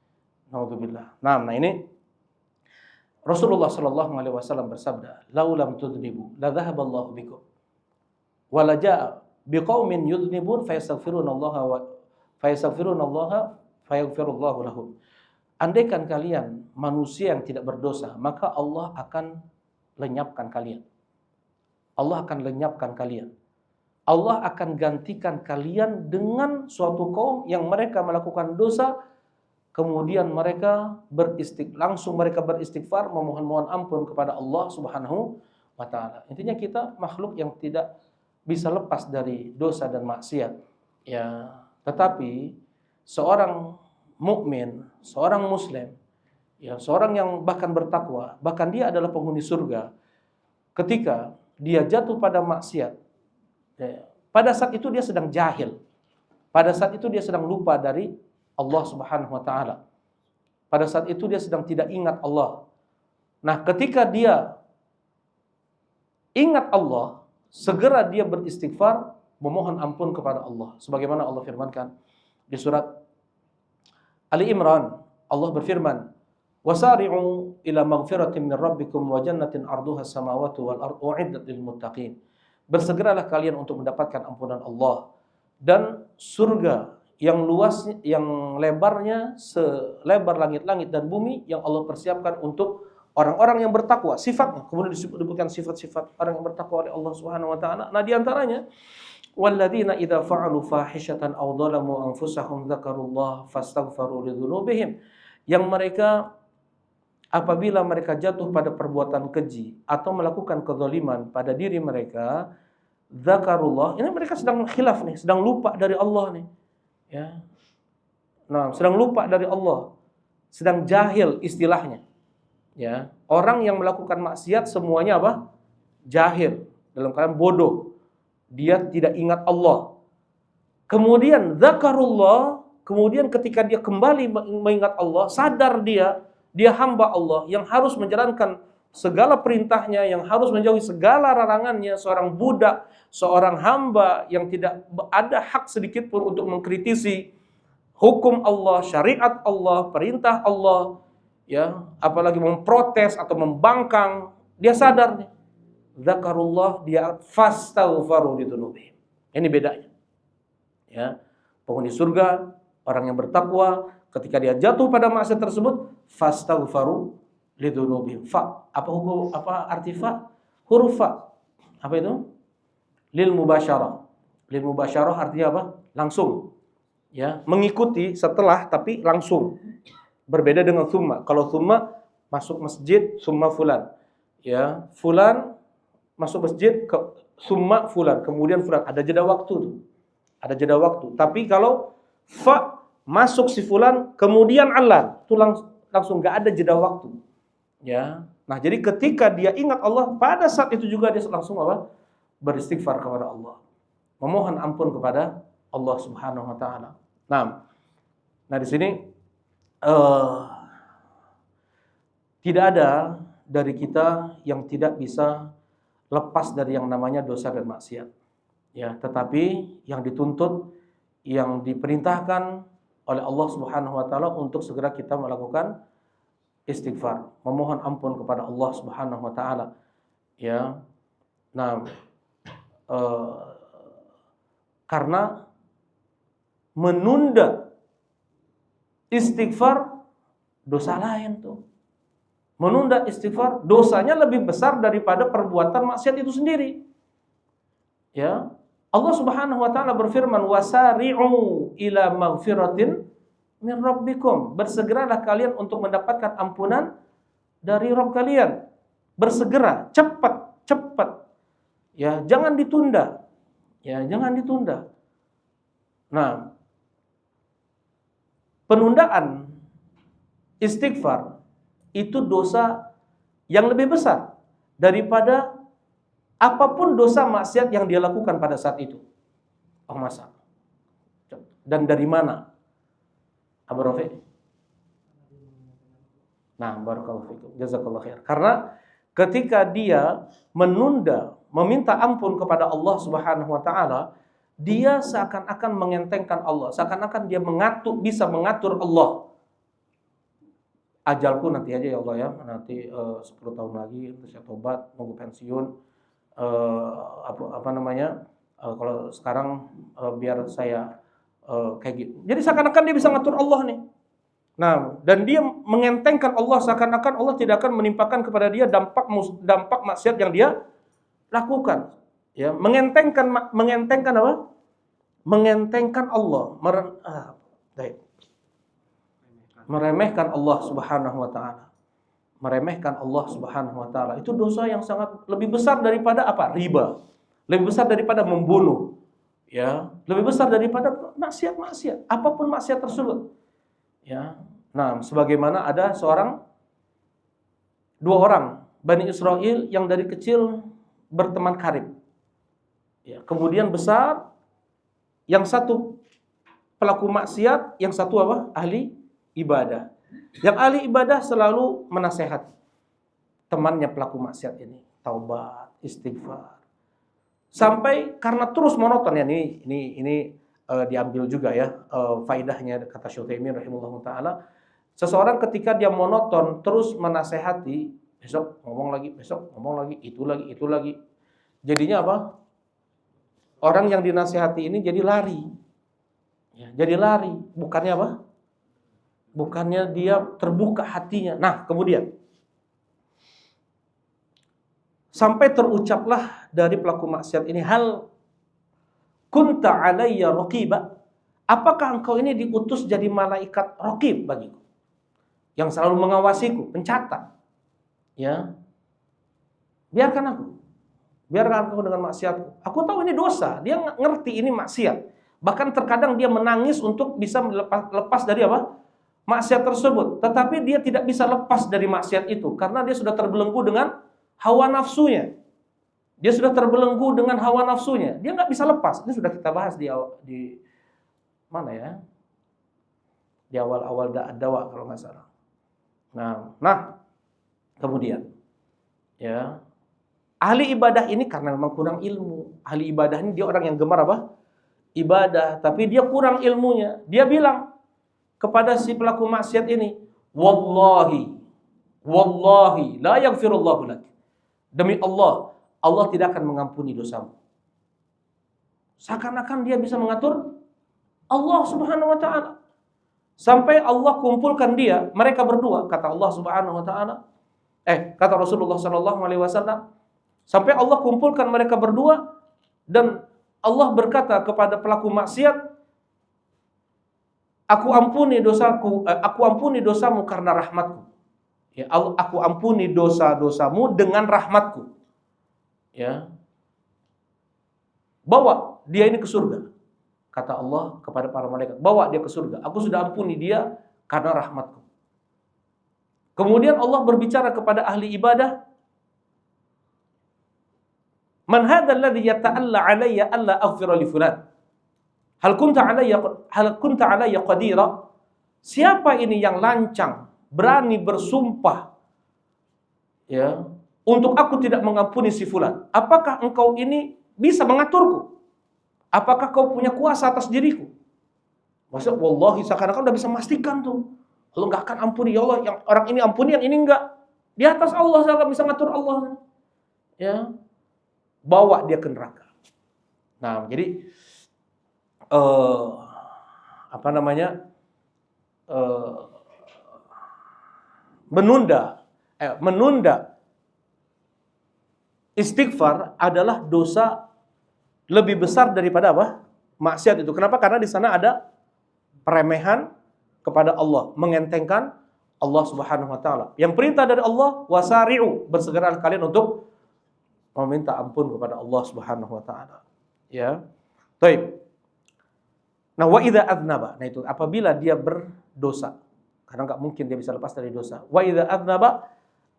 Naudzubillah. Nah, ini Rasulullah sallallahu alaihi wasallam bersabda, "Laulam tudnibu la dhahaballahu bikum wa la jaa biqaumin yudnibun fayastaghfirunallaha fayaghfirullahu lahum." Andaikan kalian manusia yang tidak berdosa, maka Allah akan lenyapkan kalian. Allah akan lenyapkan kalian. Allah akan gantikan kalian dengan suatu kaum yang mereka melakukan dosa, kemudian mereka langsung beristighfar, memohon ampun kepada Allah Subhanahu wa taala. Intinya kita makhluk yang tidak bisa lepas dari dosa dan maksiat. Ya, tetapi seorang mukmin, seorang muslim, ya, seorang yang bahkan bertakwa, bahkan dia adalah penghuni surga. Ketika dia jatuh pada maksiat, ya, pada saat itu dia sedang jahil. Pada saat itu dia sedang lupa dari Allah Subhanahu wa taala. Pada saat itu dia sedang tidak ingat Allah. Nah, ketika dia ingat Allah, segera dia beristighfar, memohon ampun kepada Allah. Sebagaimana Allah firmankan di surat Ali Imran, Allah berfirman, "Wasari'u ila maghfiratin min rabbikum wa jannatin 'arduha as-samawati wal ardu u'iddat lil muttaqin." Bersegeralah kalian untuk mendapatkan ampunan Allah dan surga yang luasnya, yang lebarnya selebar langit-langit dan bumi, yang Allah persiapkan untuk orang-orang yang bertakwa. Sifatnya kemudian disebutkan sifat-sifat orang yang bertakwa oleh Allah Subhanahu wa taala. Nah, di antaranya walladzina idza fa'alu fahishatan aw dhalamu anfusahum dzakarullaha fastaghfaru lidzunubihim. Yang mereka apabila mereka jatuh pada perbuatan keji atau melakukan kezaliman pada diri mereka, dzakarullah, ini mereka sedang khilaf nih, sedang lupa dari Allah nih. Ya. Nah, sedang lupa dari Allah, sedang jahil istilahnya. Ya, orang yang melakukan maksiat semuanya apa? Jahil, dalam keadaan bodoh. Dia tidak ingat Allah. Kemudian zakarullah, kemudian ketika dia kembali mengingat Allah, sadar dia hamba Allah yang harus menjalankan segala perintahnya, yang harus menjauhi segala larangannya, seorang budak, seorang hamba yang tidak ada hak sedikit pun untuk mengkritisi hukum Allah, syariat Allah, perintah Allah, ya, apalagi memprotes atau membangkang. Dia sadar nih, zakarullah, dia fastaghfaru lidzunubihim. Ini bedanya. Ya, penghuni surga, orang yang bertakwa, ketika dia jatuh pada maksiat tersebut, fastaghfaru lidzunubihim. Apa arti fa? Huruf fa. Apa itu? Lil mubasyarah. Lil mubasyarah artinya apa? Langsung. Ya, mengikuti setelah tapi langsung. Berbeda dengan summa. Kalau summa masuk masjid, summa fulan. Ya, fulan masuk masjid ke summa fulan, kemudian fulan, ada jeda waktu tuh. Ada jeda waktu. Tapi kalau fa masuk si fulan kemudian alan, itu langsung nggak ada jeda waktu. Ya. Nah, jadi ketika dia ingat Allah, pada saat itu juga dia langsung apa? Beristighfar kepada Allah. Memohon ampun kepada Allah Subhanahu wa taala. Nah di sini tidak ada dari kita yang tidak bisa lepas dari yang namanya dosa dan maksiat. Ya, tetapi yang dituntut, yang diperintahkan oleh Allah Subhanahu wa taala untuk segera kita melakukan istighfar, memohon ampun kepada Allah Subhanahu wa taala. Ya. Nah, karena menunda istighfar dosa lain tuh. Menunda istighfar dosanya lebih besar daripada perbuatan maksiat itu sendiri. Ya. Allah Subhanahu wa taala berfirman, "Wasari'u ila maghfiratin min rabbikum." Bersegeralah kalian untuk mendapatkan ampunan dari Rabb kalian. Bersegera, cepat. Ya, jangan ditunda. Ya, jangan ditunda. Nah, penundaan istighfar itu dosa yang lebih besar daripada apapun dosa maksiat yang dia lakukan pada saat itu. Oh, masa? Dan dari mana? Abu Rafi? Nah, barakallahu fikum. Jazakallahu khair. Karena ketika dia menunda, meminta ampun kepada Allah Subhanahu wa taala, dia seakan-akan mengentengkan Allah, seakan-akan dia bisa mengatur Allah. Ajalku nanti aja ya Allah ya, nanti 10 tahun lagi saya tobat, nunggu pensiun. Kalau sekarang biar saya kayak gitu. Jadi seakan-akan dia bisa ngatur Allah nih. Nah, dan dia mengentengkan Allah, seakan-akan Allah tidak akan menimpakan kepada dia dampak maksiat yang dia lakukan. Ya, mengentengkan apa? Mengentengkan Allah, meremehkan Allah Subhanahu wa taala. Meremehkan Allah Subhanahu wa taala. Itu dosa yang sangat lebih besar daripada apa? Riba. Lebih besar daripada membunuh. Ya, lebih besar daripada maksiat-maksiat, apapun maksiat tersebut. Ya. Nah, sebagaimana ada dua orang Bani Israel yang dari kecil berteman karib. Ya, kemudian besar, yang satu pelaku maksiat, yang satu apa? Ahli ibadah. Yang ahli ibadah selalu menasehati temannya pelaku maksiat ini, taubat, istighfar. Sampai karena terus monoton ya, ini diambil juga ya faidahnya kata Syekh Utsaimin rahimahullah taala. Seseorang ketika dia monoton terus menasehati, besok ngomong lagi, itu lagi. Jadinya apa? Orang yang dinasehati ini jadi lari. Ya, jadi lari, bukannya apa? Bukannya dia terbuka hatinya. Nah, kemudian sampai terucaplah dari pelaku maksiat ini, hal kunta alayya raqiba, apakah engkau ini diutus jadi malaikat raqib bagiku, yang selalu mengawasiku, pencatat. Ya, biarkan aku dengan maksiatku. Aku tahu ini dosa, dia ngerti ini maksiat. Bahkan terkadang dia menangis untuk bisa lepas dari apa? Maksiat tersebut. Tetapi dia tidak bisa lepas dari maksiat itu karena dia sudah terbelenggu dengan hawa nafsunya. Dia sudah terbelenggu dengan hawa nafsunya. Dia nggak bisa lepas. Ini sudah kita bahas di mana ya? Di awal-awal dakwah kalau nggak salah. Nah, kemudian ya, ahli ibadah ini karena memang kurang ilmu. Ahli ibadah ini dia orang yang gemar apa? Ibadah, tapi dia kurang ilmunya. Dia bilang kepada si pelaku maksiat ini, wallahi la yaghfirullahu lak. Demi Allah tidak akan mengampuni dosamu. Seakan-akan dia bisa mengatur Allah Subhanahu wa taala. Sampai Allah kumpulkan mereka berdua, kata Allah Subhanahu wa taala. Kata Rasulullah sallallahu alaihi wasallam, sampai Allah kumpulkan mereka berdua dan Allah berkata kepada pelaku maksiat, aku ampuni dosamu karena rahmatku. Ya, aku ampuni dosa-dosamu dengan rahmatku. Ya. Bawa dia ini ke surga. kata Allah kepada para malaikat, bawa dia ke surga. Aku sudah ampuni dia karena rahmatku. Kemudian Allah berbicara kepada ahli ibadah, man hadzal ladzi yata'alla 'alayya alla aghfira li fulan? Hal kunta 'alayya qadira? Siapa ini yang lancang, berani bersumpah ya, untuk aku tidak mengampuni si fulan? Apakah engkau ini bisa mengaturku? Apakah kau punya kuasa atas diriku? Maksudnya wallahi seakan-akan udah bisa memastikan tuh. Allah enggak akan ampuni, ya Allah, yang orang ini ampuni, yang ini enggak. Di atas Allah, saya enggak bisa ngatur Allah. Ya. Bawa dia ke neraka. Nah, jadi menunda istighfar adalah dosa lebih besar daripada apa? Maksiat itu. Kenapa? Karena di sana ada peremehan kepada Allah, mengentengkan Allah Subhanahu wa taala. Yang perintah dari Allah, wasari'u, bersegera kalian untuk meminta ampun kepada Allah Subhanahu wa taala. Ya. Baik. Nah, wa idza adznaba. Nah, itu apabila dia berdosa. Karena enggak mungkin dia bisa lepas dari dosa. Wa idza adznaba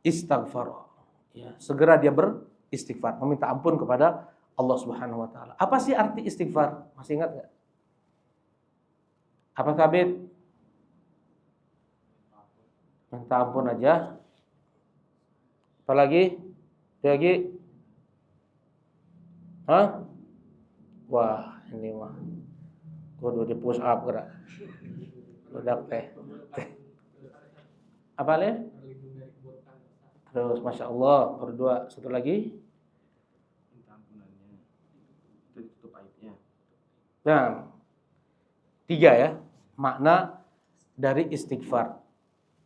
istaghfara. Ya, segera dia beristighfar, meminta ampun kepada Allah Subhanahu wa taala. Apa sih arti istighfar? Masih ingat enggak? Apa Kabit? Minta ampun aja. Apalagi? Lagi? Hah? Wah, ini mah kudu di push up gerak. Budak teh. Apa le? Terus Masya Allah, berdua. Satu lagi. Minta ampunannya. Tutup aibnya. Nah, 3 ya. Makna dari istighfar.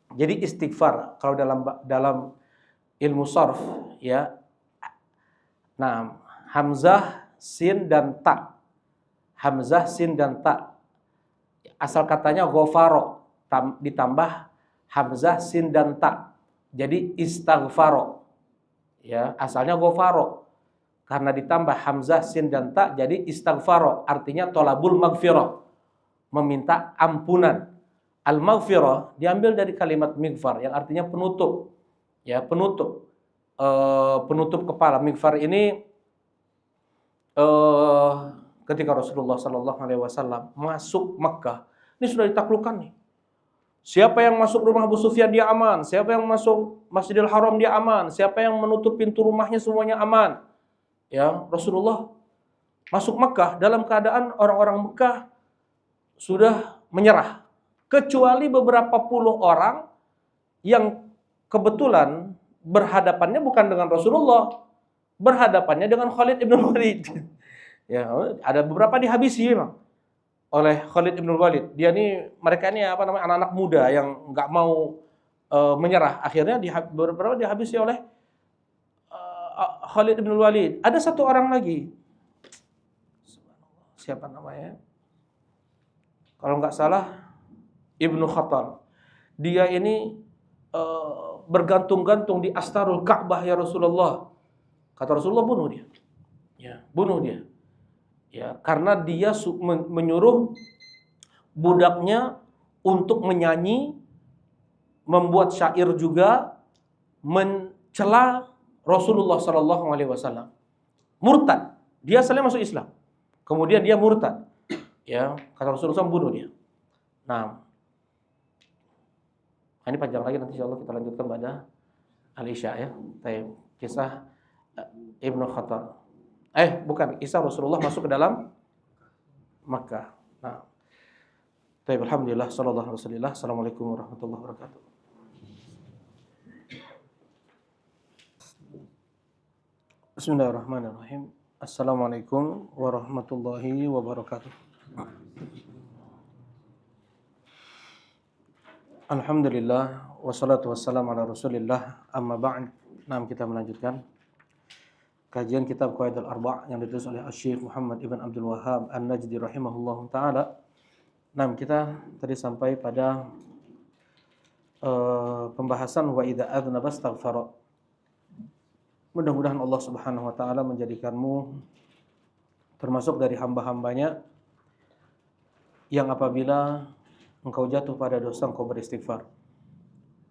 Jadi istighfar kalau dalam ilmu sarf ya. Nah, hamzah, sin dan ta. Hamzah, sin dan ta. Asal katanya ghafaro ditambah hamzah, sin dan ta. Jadi istaghfaro. Ya, asalnya ghafaro. Karena ditambah hamzah, sin dan ta jadi istaghfaro, artinya tolabul maghfirah. Meminta ampunan. Al-maghfirah diambil dari kalimat mighfar yang artinya penutup. Ya, penutup. Penutup kepala. Mighfar ini ketika Rasulullah sallallahu alaihi wasallam masuk Makkah, ini sudah ditaklukkan nih. Siapa yang masuk rumah Abu Sufyan dia aman, siapa yang masuk Masjidil Haram dia aman, siapa yang menutup pintu rumahnya semuanya aman. Ya, Rasulullah masuk Makkah dalam keadaan orang-orang Makkah sudah menyerah. Kecuali beberapa puluh orang yang kebetulan berhadapannya bukan dengan Rasulullah, berhadapannya dengan Khalid ibn Walid. Ya, ada beberapa dihabisi memang oleh Khalid ibn Walid. Mereka ini anak-anak muda yang nggak mau menyerah. Akhirnya beberapa dihabisi oleh Khalid ibn Walid. Ada satu orang lagi. Siapa namanya? Kalau nggak salah Ibnu Khattal. Dia ini bergantung-gantung di astarul Ka'bah ya Rasulullah. Kata Rasulullah, bunuh dia. Ya, bunuh dia. Ya, karena dia menyuruh budaknya untuk menyanyi, membuat syair juga, mencela Rasulullah sallallahu alaihi wasallam. Murtad. Dia asalnya masuk Islam. Kemudian dia murtad. Ya, kata Rasulullah, bunuh dia. Nah, ini panjang lagi, nanti insyaallah kita lanjutkan pada al-Isya ya. Kisah Ibnu Khattal. Bukan, kisah Rasulullah masuk ke dalam Makkah. Nah, alhamdulillah, sallallahu alaihi wasallam. Assalamualaikum warahmatullahi wabarakatuh. Bismillahirrahmanirrahim. Assalamualaikum warahmatullahi wabarakatuh. Alhamdulillah, wassalatu wassalamu ala Rasulillah, amma ba'd. Nah, kita melanjutkan kajian kitab Qawaidul Arba' yang ditulis oleh Asy-Syaikh Muhammad ibn Abdul Wahhab An-Najdi rahimahullahu taala. Nah, kita tadi sampai pada pembahasan wa idza adznaba astaghfara. Mudah-mudahan Allah Subhanahu wa taala menjadikanmu termasuk dari hamba-hambanya yang apabila engkau jatuh pada dosa engkau beristighfar.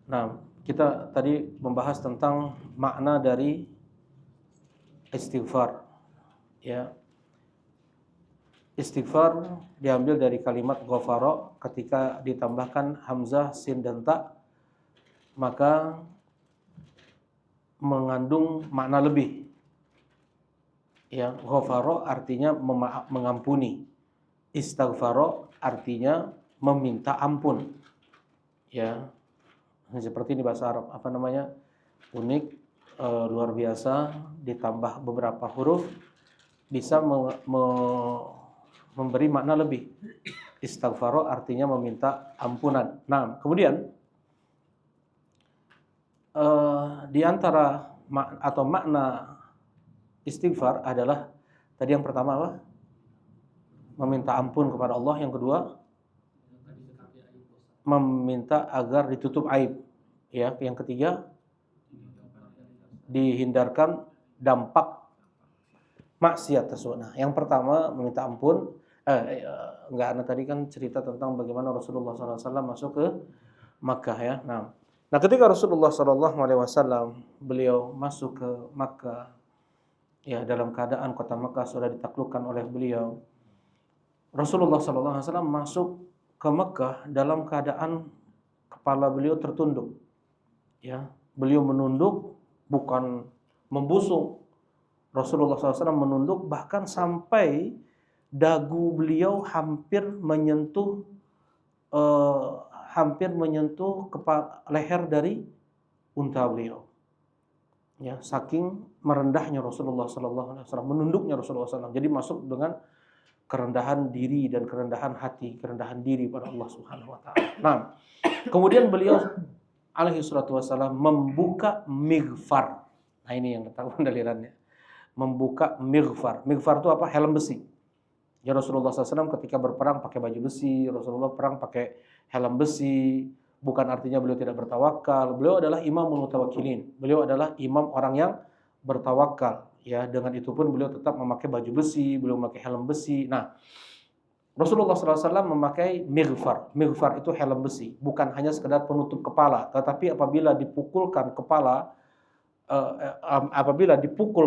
Nah, kita tadi membahas tentang makna dari istighfar. Ya, istighfar diambil dari kalimat ghafara, ketika ditambahkan hamzah, sin dan ta, maka mengandung makna lebih. Ya, ghafara artinya mengampuni. Istighfar artinya meminta ampun. Ya, seperti di bahasa Arab, apa namanya? Unik, luar biasa, ditambah beberapa huruf bisa memberi makna lebih. Istighfar artinya meminta ampunan. Nah, kemudian di antara atau makna istighfar adalah tadi yang pertama apa? Meminta ampun kepada Allah. Yang kedua, meminta agar ditutup aib. Ya, yang ketiga, dihindarkan dampak maksiat tersebut. Nah, yang pertama meminta ampun. Enggak, tadi kan cerita tentang bagaimana Rasulullah SAW masuk ke Makkah ya. Nah, ketika Rasulullah SAW beliau masuk ke Makkah, ya dalam keadaan kota Makkah sudah ditaklukkan oleh beliau. Rasulullah SAW masuk ke Makkah dalam keadaan kepala beliau tertunduk. Ya, beliau menunduk, bukan membusung. Rasulullah SAW menunduk bahkan sampai dagu beliau hampir menyentuh leher dari unta beliau. Ya, saking merendahnya Rasulullah SAW, menunduknya Rasulullah SAW. Jadi masuk dengan kerendahan diri dan kerendahan hati, kerendahan diri pada Allah Subhanahu wa taala. Nah, kemudian beliau alaihi salatu wasallam membuka mighfar. Nah, ini yang letak pendalilannya. Membuka mighfar. Mighfar itu apa? Helm besi. Ya, Rasulullah SAW ketika berperang pakai baju besi, Rasulullah perang pakai helm besi. Bukan artinya beliau tidak bertawakal. Beliau adalah imamul mutawakkilin. Beliau adalah imam orang yang bertawakal. Ya, dengan itu pun beliau tetap memakai baju besi, beliau memakai helm besi. Nah, Rasulullah SAW memakai mighfar. Mighfar itu helm besi, bukan hanya sekedar penutup kepala, tetapi apabila dipukul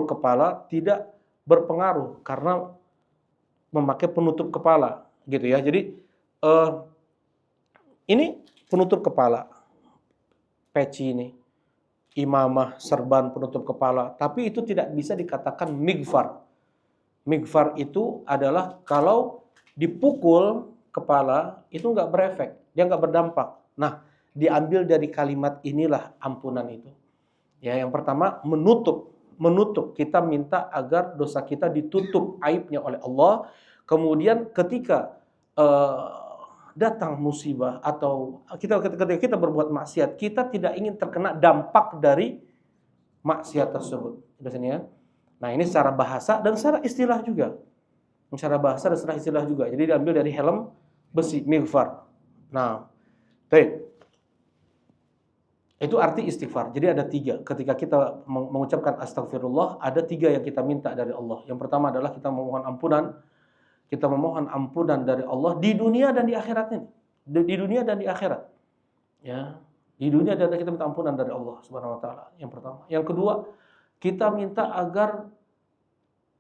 kepala tidak berpengaruh karena memakai penutup kepala, gitu ya. Jadi ini penutup kepala, peci ini, imamah, serban penutup kepala, tapi itu tidak bisa dikatakan mighfar. Mighfar itu adalah kalau dipukul kepala itu nggak berefek, dia nggak berdampak. Nah, diambil dari kalimat inilah ampunan itu. Ya, yang pertama menutup. Kita minta agar dosa kita ditutup aibnya oleh Allah. Kemudian ketika datang musibah atau ketika kita berbuat maksiat, kita tidak ingin terkena dampak dari maksiat tersebut. Di sini ya. Nah, ini secara bahasa dan secara istilah juga. Secara bahasa dan secara istilah juga. Jadi diambil dari helm besi, mighfar. Nah, baik. Itu arti istighfar. Jadi ada 3. Ketika kita mengucapkan astagfirullah, ada 3 yang kita minta dari Allah. Yang pertama adalah kita memohon ampunan. Kita memohon ampunan dari Allah di dunia dan di akhirat ini. Di dunia dan di akhirat. Ya, di dunia dan kita minta ampunan dari Allah Subhanahu wa taala. Yang pertama. Yang kedua, kita minta agar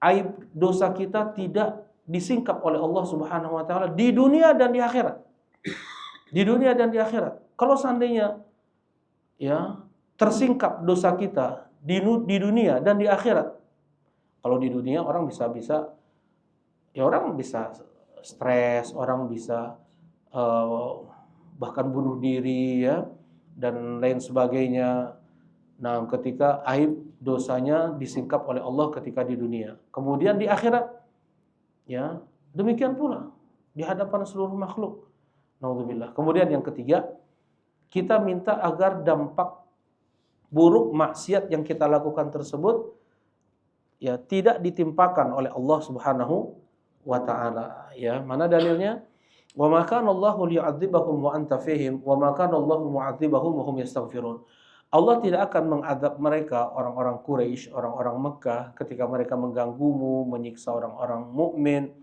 aib dosa kita tidak disingkap oleh Allah Subhanahu wa taala di dunia dan di akhirat. Di dunia dan di akhirat. Kalau seandainya ya tersingkap dosa kita di dunia dan di akhirat. Kalau di dunia orang bisa stres, orang bisa bahkan bunuh diri ya dan lain sebagainya. Nah, ketika aib dosanya disingkap oleh Allah ketika di dunia. Kemudian di akhirat ya, demikian pula di hadapan seluruh makhluk. Naudzubillah. Kemudian yang ketiga, kita minta agar dampak buruk maksiat yang kita lakukan tersebut ya tidak ditimpakan oleh Allah Subhanahu wa taala. Ya, mana dalilnya? Wa ma kana Allahu liyu'adzibahum wa anta fihim wa ma kana Allahu mu'adzibahum wa hum yastaghfirun. Allah tidak akan mengadab mereka, orang-orang Quraisy, orang-orang Mekah, ketika mereka mengganggumu, menyiksa orang-orang mukmin.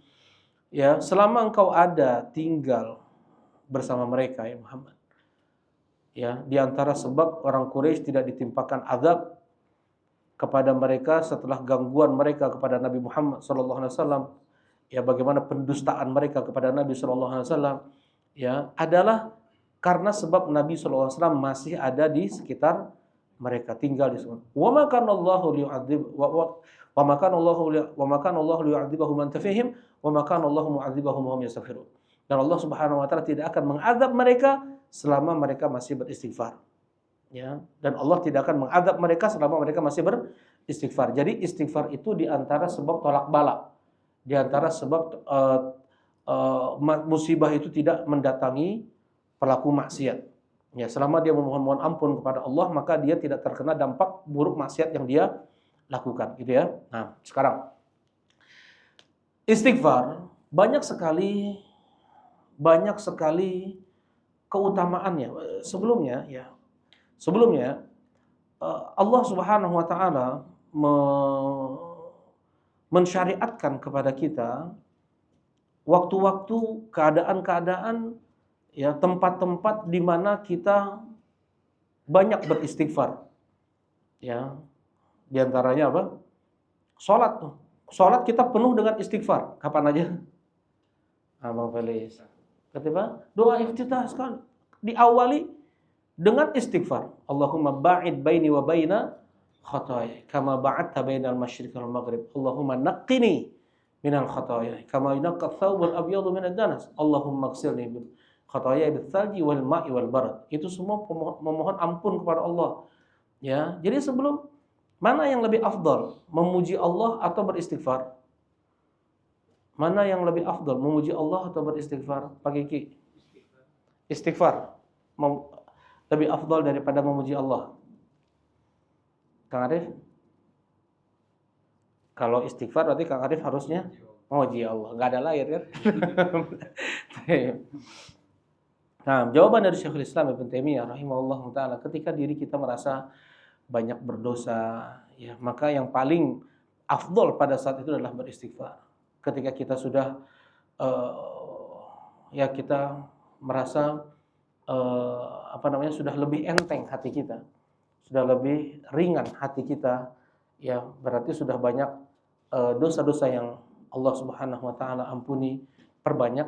Ya, selama engkau ada tinggal bersama mereka ya Muhammad. Ya, di antara sebab orang Quraisy tidak ditimpakan azab kepada mereka setelah gangguan mereka kepada Nabi Muhammad sallallahu alaihi wasallam, ya bagaimana pendustaan mereka kepada Nabi sallallahu alaihi wasallam, ya adalah karena sebab Nabi sallallahu alaihi wasallam masih ada di sekitar mereka, tinggal di sana. Wa ma kana Allahu liyu'adzib wa ma kana Allahu liyu'adzibahum anta fihim wa ma kana Allahu mu'adzibahum wa hum yastaghfirun. Dan Allah Subhanahu wa taala tidak akan mengadab mereka selama mereka masih beristighfar. Ya, dan Allah tidak akan mengadab mereka selama mereka masih beristighfar. Jadi istighfar itu di antara sebab tolak bala, di antara sebab musibah itu tidak mendatangi pelaku maksiat. Ya, selama dia memohon ampun kepada Allah, maka dia tidak terkena dampak buruk maksiat yang dia lakukan, gitu ya. Nah, sekarang istighfar banyak sekali keutamaannya. Sebelumnya Allah Subhanahu wa taala mensyariatkan kepada kita waktu-waktu, keadaan-keadaan, ya tempat-tempat di mana kita banyak beristighfar. Ya, di antaranya apa? Salat tuh. Salat kita penuh dengan istighfar. Kapan aja? Abang Felis. Ketika doa iftitah sekali diawali dengan istighfar. Allahumma ba'id baini wa baina khataaya kama ba'adta bainal masyriqi wal maghrib. Allahumma naqqini minal khataaya kama yunqqa ath-thawbul abyadu minad danas. Allahumma ighsilni bil khataaya bil thalji wal ma'i wal barad. Itu semua memohon ampun kepada Allah. Ya, jadi sebelum mana yang lebih afdal, memuji Allah atau beristighfar? Mana yang lebih afdal, memuji Allah atau beristighfar? Pak Kiki. Istighfar. Lebih afdal daripada memuji Allah. Kang Arif? Kalau istighfar berarti Kang Arif harusnya memuji Allah. Enggak ada lain kan? Nah, jawaban dari Syekhul Islam Ibnu Taimiyah rahimahullah taala, ketika diri kita merasa banyak berdosa, ya, maka yang paling afdal pada saat itu adalah beristighfar. Ketika kita sudah ya kita merasa sudah lebih enteng hati kita, sudah lebih ringan hati kita, ya berarti sudah banyak dosa-dosa yang Allah Subhanahu wa taala ampuni. Perbanyak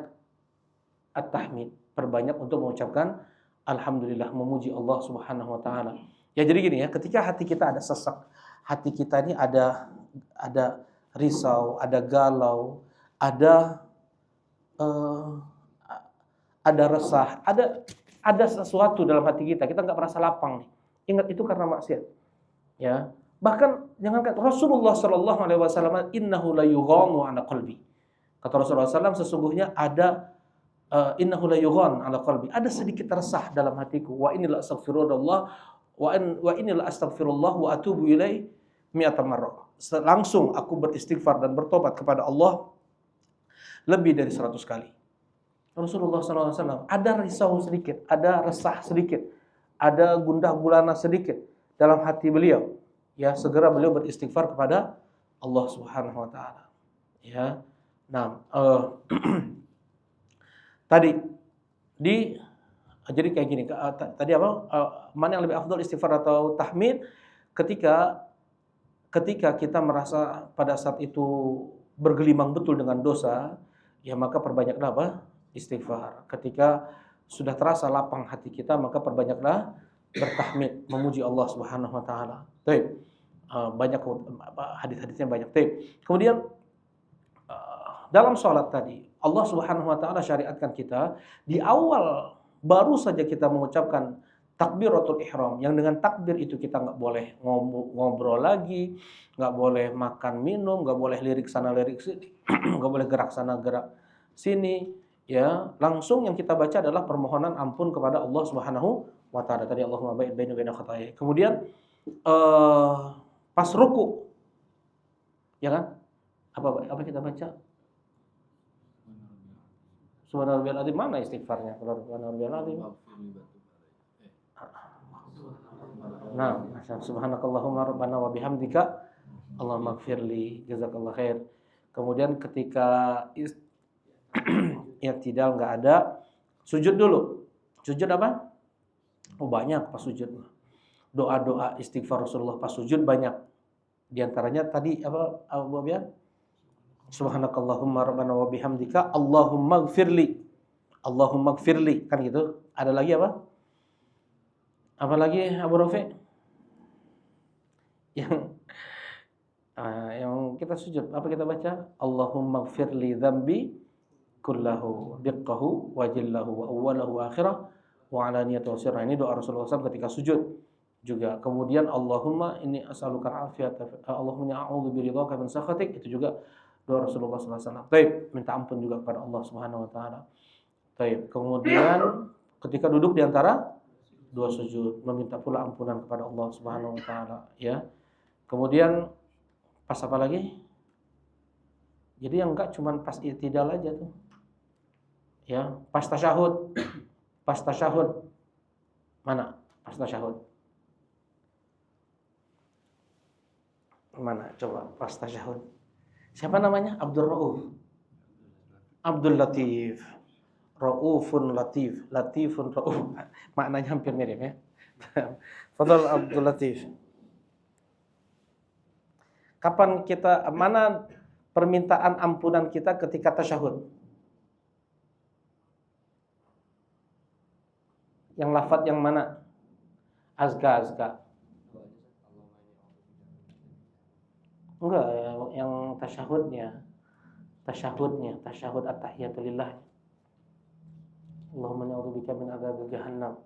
at-tahmid, perbanyak untuk mengucapkan alhamdulillah, memuji Allah Subhanahu wa taala. Ya jadi gini ya, ketika hati kita ada sesak, hati kita ini ada risau, ada galau, ada resah, ada sesuatu dalam hati kita nggak merasa lapang nih. Ingat, itu karena maksiat. Ya, bahkan jangankan Rasulullah Shallallahu Alaihi Wasallam, innahu la yughanu ala qalbi. Kata Rasulullah SAW, sesungguhnya ada innahu la yughan ala qalbi, ada sedikit resah dalam hatiku. Wa inilah astaghfirullah wa inilah astaghfirullah wa atubu ilaihi mi'ata marrah. Langsung aku beristighfar dan bertobat kepada Allah lebih dari 100 kali. Rasulullah SAW ada risau sedikit, ada resah sedikit, ada gundah gulana sedikit dalam hati beliau. Ya, segera beliau beristighfar kepada Allah Subhanahu wa taala. Ya. Nah, jadi kayak gini. Tadi apa? Mana yang lebih afdal, istighfar atau tahmid? Ketika kita merasa pada saat itu bergelimang betul dengan dosa, ya maka perbanyaklah apa? Istighfar. Ketika sudah terasa lapang hati kita, maka perbanyaklah bertahmid, memuji Allah Subhanahu wa taala. Baik. Banyak hadis-hadisnya banyak. Baik. Kemudian dalam sholat tadi, Allah Subhanahu wa taala syariatkan kita di awal baru saja kita mengucapkan takbiratul ihram, yang dengan takbir itu kita nggak boleh ngobrol lagi, nggak boleh makan minum, nggak boleh lirik sana lirik sini, nggak boleh gerak sana gerak sini, ya. Langsung yang kita baca adalah permohonan ampun kepada Allah Subhanahu wa taala. Tadi Allahumma ba'id baini wa baina khataaya. Kemudian pas ruku, ya kan? Apa kita baca? Subhanallahil azim, mana istighfarnya? Subhanallahil azim. Nah, subhanakallahumma rabbana wa bihamdika Allahumma ighfirli, jazakallahu khair. Kemudian ketika i'tidal nggak ada. Sujud dulu. Sujud apa? Oh banyak pas sujud. Doa-doa istighfar Rasulullah pas sujud banyak. Di antaranya tadi apa Abu Bian? Subhanakallahumma rabbana wa bihamdika Allahumma gfirli. Allahumma gfirli. Kan gitu. Ada lagi apa? Apa lagi Abu Rafi? Yang kita sujud, apa kita baca? Allahumma gfirli dzambi kullahu diqqahu wa jillahu wa awwalahu wa akhirah wa alaniyatahu wa sirra. Ini doa Rasulullah SAW ketika sujud juga. Kemudian Allahumma inni as'aluka al-afiyata, Allahumma inni a'udzu biridhaka min sakhatik, itu juga doa Rasulullah SAW. Baik, minta ampun juga kepada Allah Subhanahu wa taala. Baik, kemudian ketika duduk di antara dua sujud meminta pula ampunan kepada Allah Subhanahu wa taala, ya. Kemudian pas apa lagi? Jadi yang enggak cuman pas i'tidal aja tuh. Ya, pas tasyahud. Pas tasyahud. Mana? Pas tasyahud. Mana? Coba pas tasyahud. Siapa namanya? Abdul Rauf. Abdul Latif. Raufun Latif. Latifun Rauf. Maknanya hampir mirip ya. Fadhal Abdul Latif. Kapan kita, mana permintaan ampunan kita ketika tasyahud? Yang lafaz yang mana? Azka. Enggak, yang tasyahudnya. Tasyahud at-tahiyatulillah. Allahumma na'udzubika min adzabil jahannam.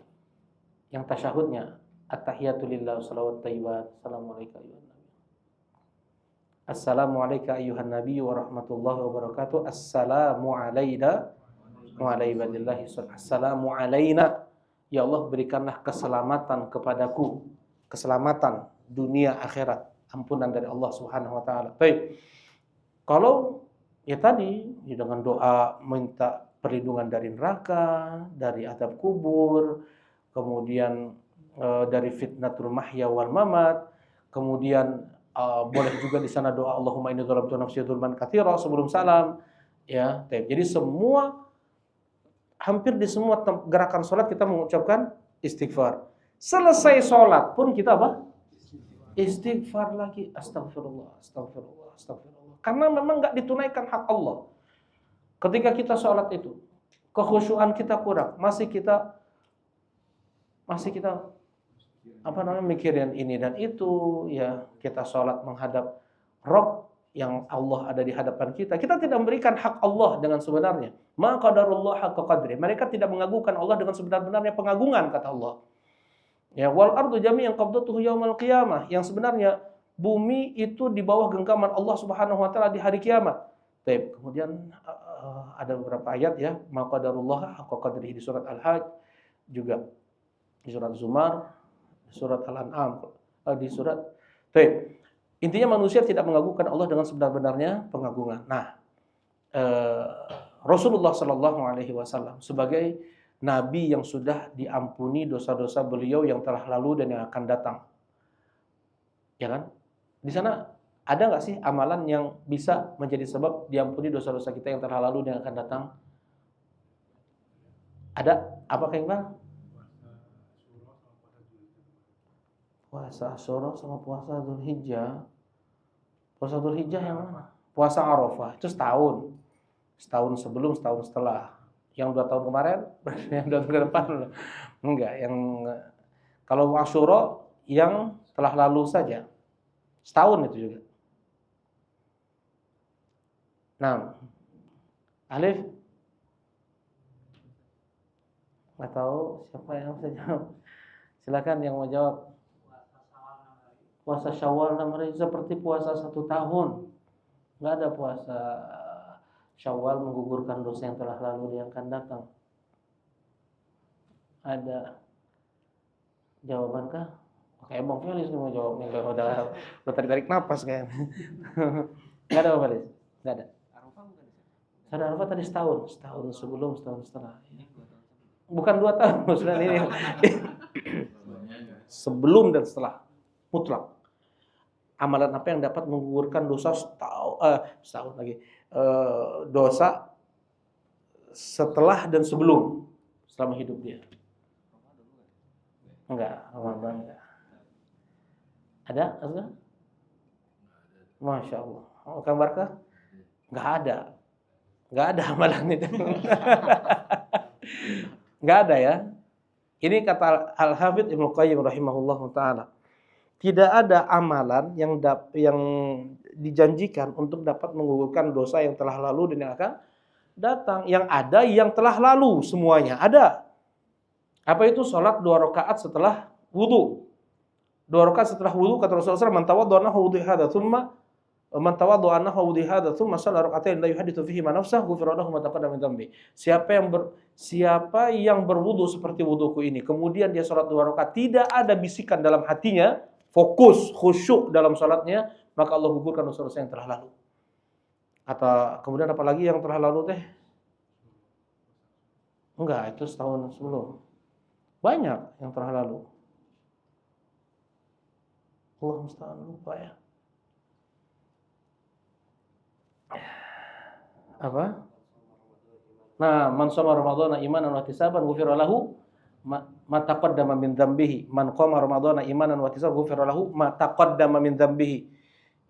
Yang tasyahudnya at-tahiyatulillah salawat thayyibat. Assalamu alayka ayyuhan nabiy wa rahmatullahi wa barakatuh. Assalamu alayna wa ala ibadillahi shalihah. Assalamu alayna. Ya Allah, berikanlah keselamatan kepadaku. Keselamatan dunia akhirat. Ampunan dari Allah Subhanahu wa taala. Baik. Kalau ya tadi dengan doa minta perlindungan dari neraka, dari azab kubur, kemudian dari fitnatul mahya wal mamat, kemudian boleh juga di sana doa Allahumma inni dzalamtu nafsi dzulman katsira sebelum salam, ya. Jadi hampir di semua gerakan salat kita mengucapkan istighfar. Selesai salat pun kita apa? Istighfar lagi, astagfirullah. Karena memang enggak ditunaikan hak Allah. Ketika kita salat itu, kekhusyuan kita kurang, masih kita mikirin ini dan itu, ya. Kita sholat menghadap Rabb yang Allah ada di hadapan kita. Kita tidak memberikan hak Allah dengan sebenarnya. Ma qadarullah haqqa qadri. Mereka tidak mengagungkan Allah dengan sebenar-benarnya pengagungan, kata Allah. Ya, wal ardu jami'an qabdatuhu yaumal qiyamah. Yang sebenarnya bumi itu di bawah genggaman Allah Subhanahu wa taala di hari kiamat. Baik, kemudian ada beberapa ayat ya, ma qadarullah haqqa qadri di surat Al-Hajj, juga di surat Zumar, surat Al-An'am, di surat Baik. Intinya manusia tidak mengagungkan Allah dengan sebenar-benarnya pengagungan. Nah, Rasulullah Shallallahu Alaihi Wasallam sebagai Nabi yang sudah diampuni dosa-dosa beliau yang telah lalu dan yang akan datang, ya kan? Di sana ada nggak sih amalan yang bisa menjadi sebab diampuni dosa-dosa kita yang telah lalu dan yang akan datang? Ada? Apa Kang Iqbal? Puasa Asyura sama puasa Dzulhijjah. Puasa Dzulhijjah yang mana? Puasa Arafah itu setahun. Setahun sebelum, setahun setelah. Yang 2 tahun kemarin, yang 2 tahun ke depan enggak. Yang kalau Asyura yang telah lalu saja. Setahun itu juga. Nah, Alif nggak tahu siapa yang bisa jawab. Silakan yang mau jawab. Puasa Syawal 6 hari seperti puasa 1 tahun. Nggak ada puasa Syawal menggugurkan dosa yang telah lalu yang akan datang. Ada jawabankah? Oke, Bang Felis mau jawabnya. Udah tarik napas kayaknya. Nggak ada Bang Felis? Nggak ada. Ada Arafah tadi setahun sebelum, setahun setelah. Bukan 2 tahun maksudnya ini. Sebelum dan setelah. Mutlak. Amalan apa yang dapat menggugurkan dosa setahun lagi, dosa setelah dan sebelum selama hidup dia. Enggak, Ramadan enggak. Ada? Masya Allah. Oh, Kang Barkah? Enggak ada. Enggak ada amalan itu. Enggak ada ya. Ini kata Al-Hafidz Ibnu Qayyim rahimahullah ta'ala. Tidak ada amalan yang dijanjikan untuk dapat menggugurkan dosa yang telah lalu dan yang akan datang. Yang ada yang telah lalu semuanya. Ada. Apa itu? Salat 2 rakaat setelah wudu. 2 rakaat setelah wudu kata Rasulullah SAW, man tawaddu'a annahu wudu'i hadza thumma man tawaddu'a annahu wudu'i hadza thumma shalla raka'atain la yuhadditsu fihi ma nafsahu ghufira lahu ma taqaddama min dhanbi. Siapa yang berwudu seperti wuduku ini, kemudian dia salat 2 rakaat, tidak ada bisikan dalam hatinya, fokus, khusyuk dalam salatnya, maka Allah gugurkan dosa-dosa yang telah lalu. Kemudian apa lagi yang telah lalu teh? Enggak, itu setahun sebelum. Banyak yang telah lalu. Allah musta'an, lupa ya. Apa? Nah, man shoma ramadhana imanan wa ihtisaban ghufira lahu ma taqaddama min dzambihi. Man qama ramadhana imanan wa ihtisaban ghufira lahu ma taqaddama min dzambihi.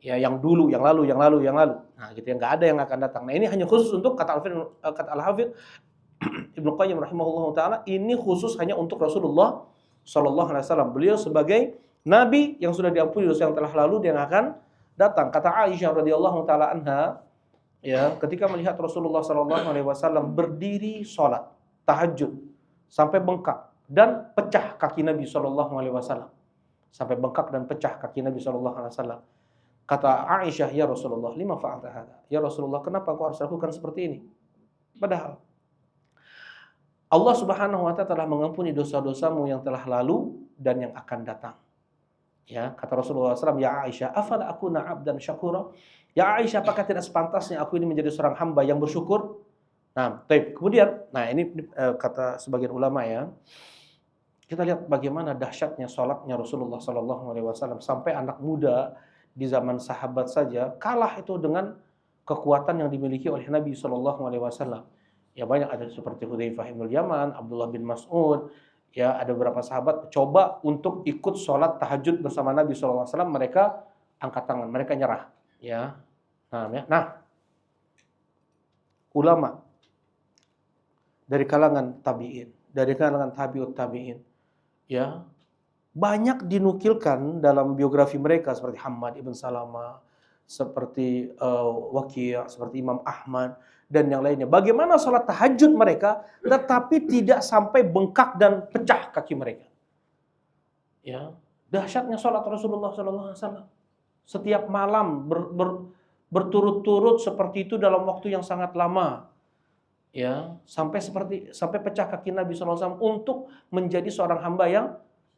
Ya, yang dulu, yang lalu. Nah, gitu yang enggak ada yang akan datang. Nah, ini hanya khusus untuk kata Al-Hafidz Ibnu Qayyim rahimahullah taala, ini khusus hanya untuk Rasulullah sallallahu alaihi wasallam. Beliau sebagai nabi yang sudah diampuni dosa yang telah lalu dan yang akan datang. Kata Aisyah radhiyallahu taala anha, ya, ketika melihat Rasulullah sallallahu alaihi wasallam berdiri salat tahajud sampai bengkak dan pecah kaki Nabi sallallahu alaihi wasallam. Sampai bengkak dan pecah kaki Nabi sallallahu alaihi wasallam. Kata Aisyah, "Ya Rasulullah, lima fa'alta hadza?" Ya Rasulullah, kenapa kau harus lakukan seperti ini? Padahal Allah Subhanahu wa ta'ala telah mengampuni dosa-dosamu yang telah lalu dan yang akan datang. Ya, kata Rasulullah SAW, "Ya Aisyah, afala akuna 'abdan syakura?" Ya Aisyah, apakah tidak sepantasnya aku ini menjadi seorang hamba yang bersyukur? Nah, kemudian, ini kata sebagian ulama ya, kita lihat bagaimana dahsyatnya salatnya Rasulullah SAW sampai anak muda di zaman sahabat saja kalah itu dengan kekuatan yang dimiliki oleh Nabi SAW. Ya, banyak ada seperti Hudzaifah bin Yaman, Abdullah bin Mas'ud, ya, ada beberapa sahabat coba untuk ikut sholat tahajud bersama Nabi SAW, mereka angkat tangan, mereka nyerah. Ya, nah, ulama dari kalangan tabi'in, dari kalangan tabi'ut tabi'in, ya, banyak dinukilkan dalam biografi mereka seperti Hammad ibn Salama, seperti Waqi', seperti Imam Ahmad dan yang lainnya. Bagaimana sholat tahajud mereka, tetapi tidak sampai bengkak dan pecah kaki mereka. Ya, dahsyatnya sholat Rasulullah SAW. Setiap malam berturut-turut seperti itu dalam waktu yang sangat lama. Ya, sampai pecah kaki Nabi SAW untuk menjadi seorang hamba yang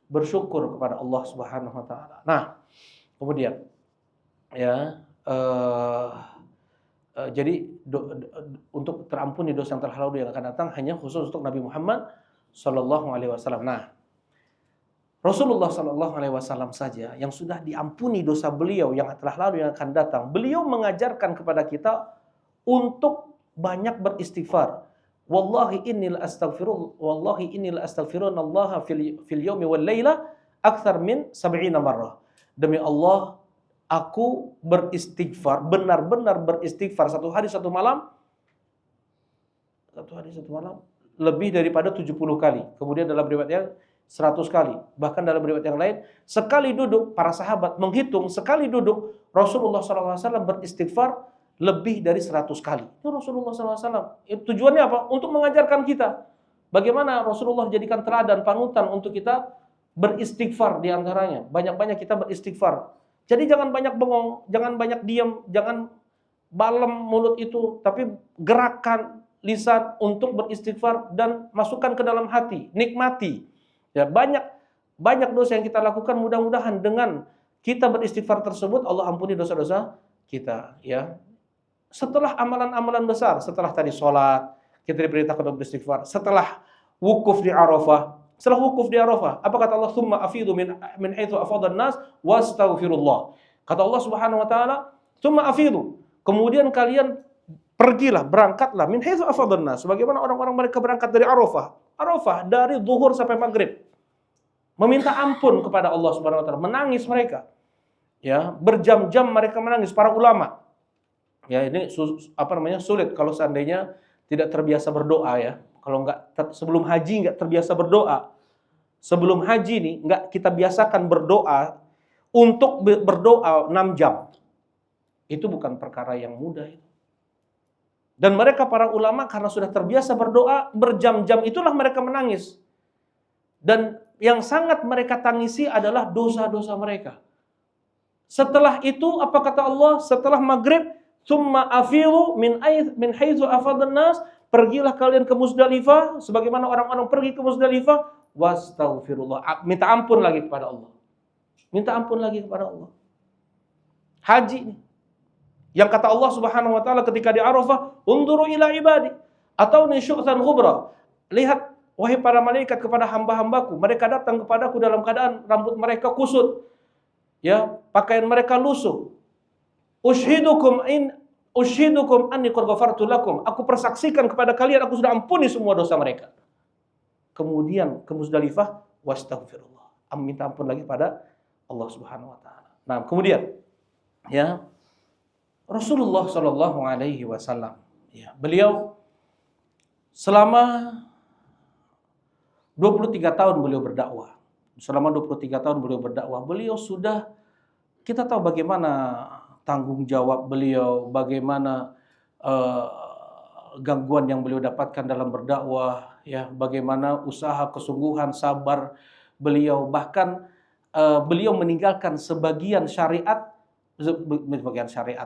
bersyukur kepada Allah Subhanahu wa taala. Nah, kemudian ya, jadi untuk terampuni dosa yang telah lalu yang akan datang hanya khusus untuk Nabi Muhammad sallallahu alaihi wasallam. Nah, Rasulullah sallallahu alaihi wasallam saja yang sudah diampuni dosa beliau yang telah lalu yang akan datang, beliau mengajarkan kepada kita untuk banyak beristighfar. Wallahi inni la astaghfirullah fil yaumi wal laila akthar min 70 marrah. Demi Allah, aku beristighfar, benar-benar beristighfar satu hari satu malam lebih daripada 70 kali. Kemudian dalam riwayat yang 100 kali. Bahkan dalam riwayat yang lain, sekali duduk, para sahabat menghitung sekali duduk, Rasulullah SAW beristighfar lebih dari 100 kali. Itu Rasulullah SAW. Tujuannya apa? Untuk mengajarkan kita bagaimana Rasulullah jadikan teladan, panutan untuk kita beristighfar diantaranya. Banyak-banyak kita beristighfar. Jadi jangan banyak bengong, jangan banyak diam, jangan balem mulut itu, tapi gerakan lisan untuk beristighfar dan masukkan ke dalam hati, nikmati. Ya, banyak dosa yang kita lakukan, mudah-mudahan dengan kita beristighfar tersebut Allah ampuni dosa-dosa kita, ya. Setelah amalan-amalan besar, setelah tadi sholat, kita diperintahkan untuk beristighfar, setelah wukuf di Arafah, apa kata Allah? Tsumma afidu min haitsu afadhan nas wastaghfirullah. Kata Allah Subhanahu wa taala, tsumma afidu. Kemudian kalian Pergilah, berangkatlah min haitsu afadhan nas, sebagaimana orang-orang mereka berangkat dari Arafah. Arafah dari zuhur sampai maghrib. Meminta ampun kepada Allah Subhanahu wa taala, menangis mereka. Ya, berjam-jam mereka menangis para ulama. Ya, ini sulit kalau seandainya tidak terbiasa berdoa ya. Kalau sebelum haji nggak terbiasa berdoa. Sebelum haji nih nggak kita biasakan berdoa untuk berdoa 6 jam. Itu bukan perkara yang mudah itu. Dan mereka para ulama karena sudah terbiasa berdoa berjam-jam itulah mereka menangis. Dan yang sangat mereka tangisi adalah dosa-dosa mereka. Setelah itu apa kata Allah? Setelah maghrib, summa afiru min haitsu afadhan nas, pergilah kalian ke Muzdalifah sebagaimana orang-orang pergi ke Muzdalifah, wastaghfirullah. Minta ampun lagi kepada Allah. Minta ampun lagi kepada Allah. Haji nih. Yang kata Allah Subhanahu wa taala ketika di Arafah, "Unduru ila ibadi atau nisyu'tan ghubra." Lihat wahai para malaikat kepada hamba-hambaku, mereka datang kepadaku dalam keadaan rambut mereka kusut. Ya, pakaian mereka lusuh. Ushidukum anni qad ghafartu lakum. Aku persaksikan kepada kalian aku sudah ampuni semua dosa mereka. Kemudian ke Muzdalifah, wastaghfirullah. Minta ampun lagi pada Allah Subhanahu wa taala. Nah, kemudian ya Rasulullah Shallallahu Alaihi Wasallam, ya, beliau selama 23 tahun beliau berdakwah. Selama 23 tahun beliau berdakwah, beliau sudah, kita tahu bagaimana tanggung jawab beliau, bagaimana gangguan yang beliau dapatkan dalam berdakwah, ya, bagaimana usaha, kesungguhan, sabar beliau, bahkan beliau meninggalkan sebagian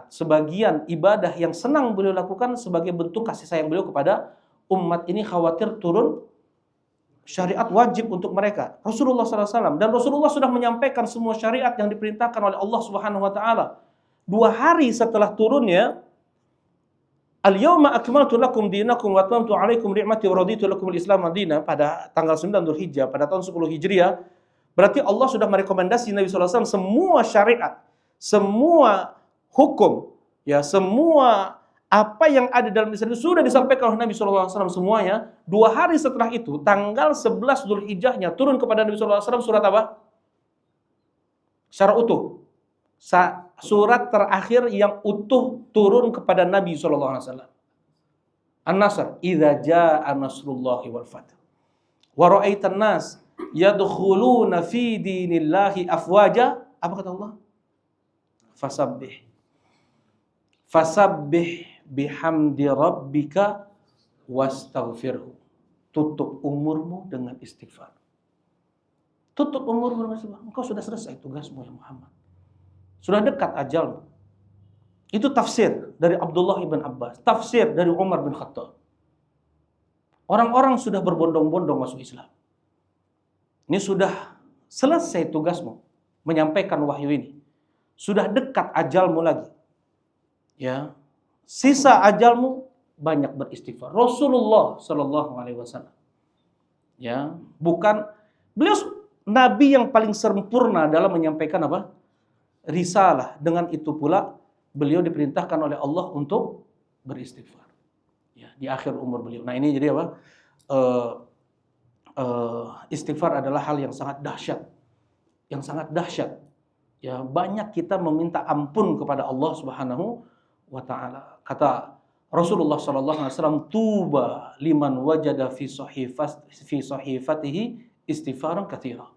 sebagian ibadah yang senang beliau lakukan sebagai bentuk kasih sayang beliau kepada umat ini, khawatir turun syariat wajib untuk mereka. Rasulullah SAW, dan Rasulullah sudah menyampaikan semua syariat yang diperintahkan oleh Allah Subhanahu Wa Taala. 2 hari setelah turunnya, Al-yawma akmaltu lakum dinakum wa atmamtu alaikum ni'mati wa raditu lakum al-Islam madina, pada tanggal 9 Dzulhijjah pada tahun 10 Hijriah. Berarti Allah sudah merekomendasi Nabi SAW semua syariat, semua hukum, ya, semua apa yang ada dalam Islam sudah disampaikan oleh Nabi SAW semuanya. 2 hari setelah itu, tanggal 11 Dzulhijjahnya turun kepada Nabi SAW surat apa? Secara utuh. Surat terakhir yang utuh turun kepada Nabi SAW. An-Nasr, idza jaa nasrullahi wal fath. Wa ra'aitan nas yadkhuluna fi dinillahi afwaja. Apa kata Allah? Fasabbih bihamdi rabbika wastaghfirhu. Tutup umurmu dengan istighfar. Tutup umurmu dengan istighfar. Engkau sudah selesai tugasmu ya Muhammad. Sudah dekat ajalmu. Itu tafsir dari Abdullah ibn Abbas, tafsir dari Umar bin Khattab. Orang-orang sudah berbondong-bondong masuk Islam. Ini sudah selesai tugasmu menyampaikan wahyu ini. Sudah dekat ajalmu lagi. Ya. Sisa ajalmu banyak beristighfar. Rasulullah sallallahu alaihi wasallam. Ya, bukan beliau nabi yang paling sempurna dalam menyampaikan apa? Risalah. Dengan itu pula beliau diperintahkan oleh Allah untuk beristighfar. Ya, di akhir umur beliau. Nah, ini jadi apa? Istighfar adalah hal yang sangat dahsyat. Yang sangat dahsyat. Ya, banyak kita meminta ampun kepada Allah Subhanahu wa taala. Kata Rasulullah sallallahu alaihi wasallam, tuba liman wajada fi sahifatihi istighfaran katsira.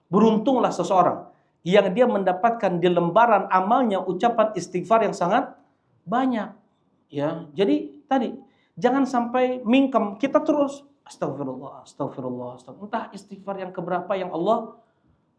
Beruntunglah seseorang yang dia mendapatkan di lembaran amalnya ucapan istighfar yang sangat banyak. Ya, jadi tadi jangan sampai mingkem, kita terus astagfirullah, astagfirullah, astagfirullah. Entah istighfar yang keberapa yang Allah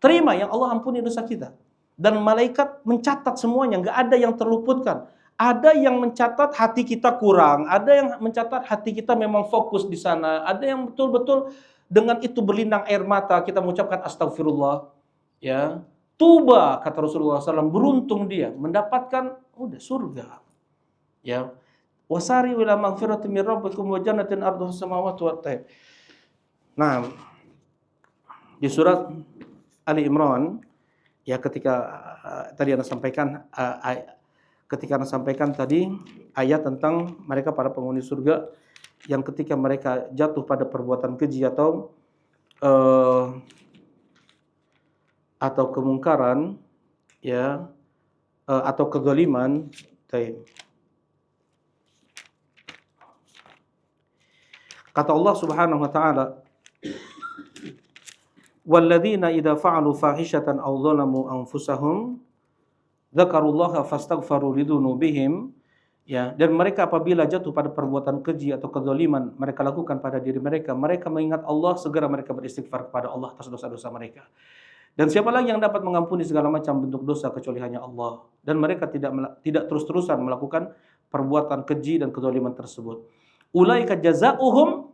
terima, yang Allah ampuni dosa kita. Dan malaikat mencatat semuanya, nggak ada yang terluputkan. Ada yang mencatat hati kita kurang, ada yang mencatat hati kita memang fokus di sana, ada yang betul-betul dengan itu berlinang air mata kita mengucapkan astagfirullah. Ya, tuba kata Rasulullah SAW, beruntung dia mendapatkan udah surga. Ya, wasari ila maghfiratin min rabbikum wa jannatin arduha samawati wal ardh. Nah, di surat Ali Imran, ya, ketika tadi Anda sampaikan ketika Anda sampaikan tadi ayat tentang mereka para penghuni surga yang ketika mereka jatuh pada perbuatan keji atau kemungkaran, ya, atau kezaliman. Kata Allah Subhanahu wa taala, "Walladzina idza fa'alu fahishatan aw dzalamu anfusahum dzakarullaha fastaghfaru lidzunubihim." Ya, dan mereka apabila jatuh pada perbuatan keji atau kezaliman mereka lakukan pada diri mereka, mereka mengingat Allah, segera mereka beristighfar kepada Allah atas dosa-dosa mereka. Dan siapa lagi yang dapat mengampuni segala macam bentuk dosa kecuali hanya Allah. Dan mereka tidak terus-terusan melakukan perbuatan keji dan kezaliman tersebut. Ulaika jazaohum,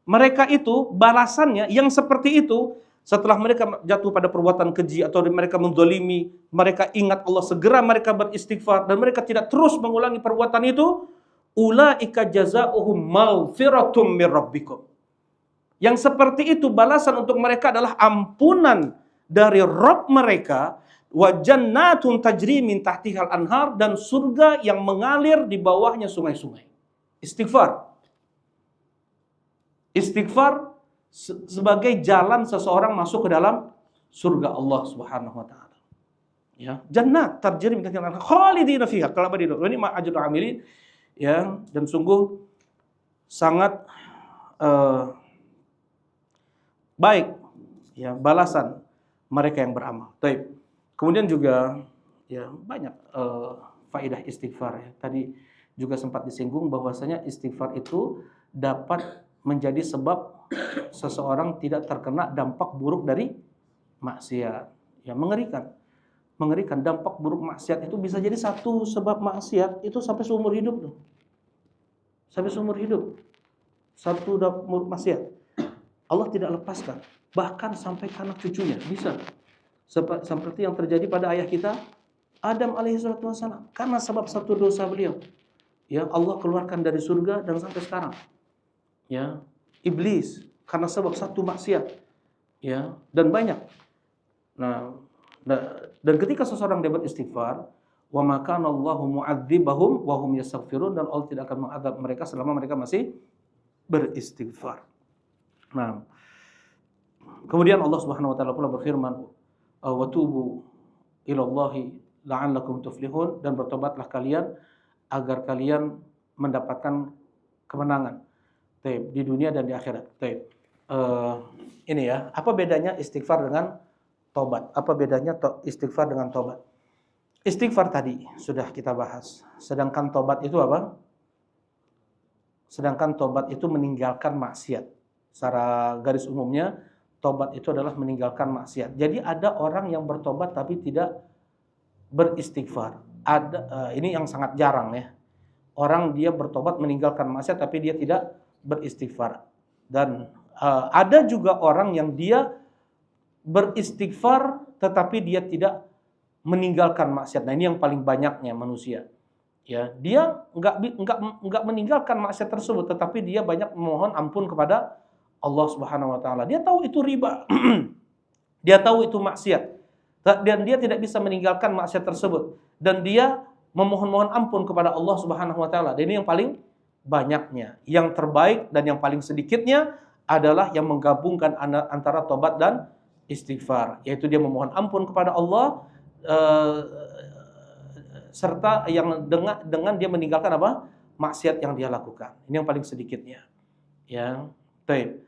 mereka itu balasannya yang seperti itu. Setelah mereka jatuh pada perbuatan keji atau mereka menzalimi, mereka ingat Allah, segera mereka beristighfar dan mereka tidak terus mengulangi perbuatan itu. Ulaika jazaohum maghfiratum mir rabbikum. Yang seperti itu balasan untuk mereka adalah ampunan dari Rabb mereka, wa jannatun tajri min tahtihal anhar, dan surga yang mengalir di bawahnya sungai-sungai. Istighfar sebagai jalan seseorang masuk ke dalam surga Allah Subhanahu wa taala. Ya, jannat tajri min tahtihal anhar khalidina fiha. Ini ajrul amilin, ya, dan sungguh sangat baik, ya, balasan mereka yang beramal. Baik. Kemudian juga, ya, banyak faedah istighfar, ya. Tadi juga sempat disinggung bahwasanya istighfar itu dapat menjadi sebab seseorang tidak terkena dampak buruk dari maksiat. Ya, mengerikan. Mengerikan, dampak buruk maksiat itu bisa jadi satu sebab maksiat itu sampai seumur hidup tuh. Sampai seumur hidup. Satu dampak maksiat Allah tidak lepaskan, bahkan sampai ke anak cucunya bisa. Seperti yang terjadi pada ayah kita Adam alaihissalam, karena sebab satu dosa beliau, ya, Allah keluarkan dari surga dan sampai sekarang. Ya, iblis karena sebab satu maksiat, ya, dan banyak. Nah, dan ketika seseorang dia beristighfar, wa ma kana Allahu mu'adzibahum wa hum yastaghfirun, dan Allah tidak akan mengadab mereka selama mereka masih beristighfar. Nah, kemudian Allah Subhanahu wa taala pula berfirman, "Wa tubu ilallahi la'allakum tuflihun," dan bertobatlah kalian agar kalian mendapatkan kemenangan di dunia dan di akhirat. Ini, ya, apa bedanya istighfar dengan tobat? Apa bedanya istighfar dengan tobat? Istighfar tadi sudah kita bahas. Sedangkan tobat itu apa? Sedangkan tobat itu meninggalkan maksiat. Secara garis umumnya, tobat itu adalah meninggalkan maksiat. Jadi ada orang yang bertobat tapi tidak beristighfar. Ini yang sangat jarang, ya. Orang dia bertobat meninggalkan maksiat tapi dia tidak beristighfar. Dan ada juga orang yang dia beristighfar tetapi dia tidak meninggalkan maksiat. Nah, ini yang paling banyaknya manusia. Ya, dia enggak meninggalkan maksiat tersebut, tetapi dia banyak memohon ampun kepada Allah Subhanahu wa taala. Dia tahu itu riba. Dia tahu itu maksiat. Dan dia tidak bisa meninggalkan maksiat tersebut. Dan dia memohon-mohon ampun kepada Allah Subhanahu wa taala. Dan ini yang paling banyaknya. Yang terbaik dan yang paling sedikitnya adalah yang menggabungkan antara tobat dan istighfar, yaitu dia memohon ampun kepada Allah serta yang dengan dia meninggalkan apa? Maksiat yang dia lakukan. Ini yang paling sedikitnya. Ya. Baik.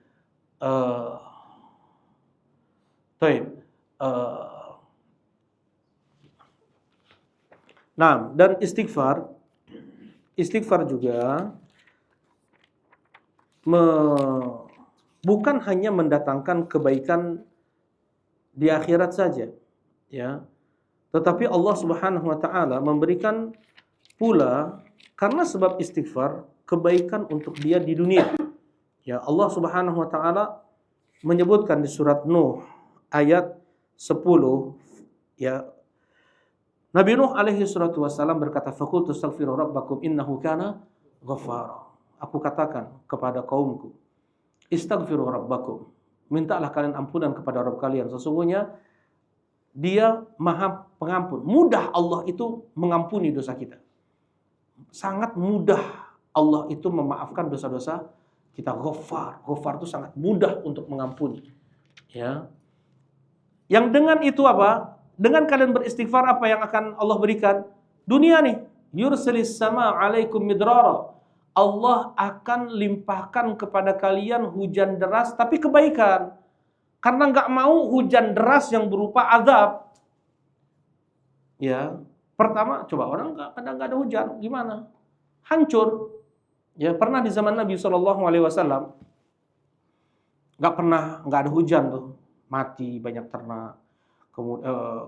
Nah, dan istighfar juga bukan hanya mendatangkan kebaikan di akhirat saja, ya. Tetapi Allah Subhanahu wa taala memberikan pula karena sebab istighfar kebaikan untuk dia di dunia. Ya, Allah Subhanahu wa taala menyebutkan di surat Nuh ayat 10, ya. Nabi Nuh alaihi salatu wasallam berkata, "Faqultu astaghfiru rabbakum innahu kana ghaffara." Aku katakan kepada kaumku, "Istaghfiru rabbakum." Mintalah kalian ampunan kepada Rabb kalian, sesungguhnya Dia Maha Pengampun. Mudah Allah itu mengampuni dosa kita. Sangat mudah Allah itu memaafkan dosa-dosa kita. Ghaffar itu sangat mudah untuk mengampuni. Ya. Yang dengan itu apa? Dengan kalian beristighfar, apa yang akan Allah berikan? Dunia nih. Yursilis sama alaikum midrara. Allah akan limpahkan kepada kalian hujan deras, tapi kebaikan. Karena nggak mau hujan deras yang berupa azab. Ya, pertama coba orang kadang nggak ada hujan, gimana? Hancur. Ya, pernah di zaman Nabi SAW nggak ada hujan tuh, mati banyak ternak.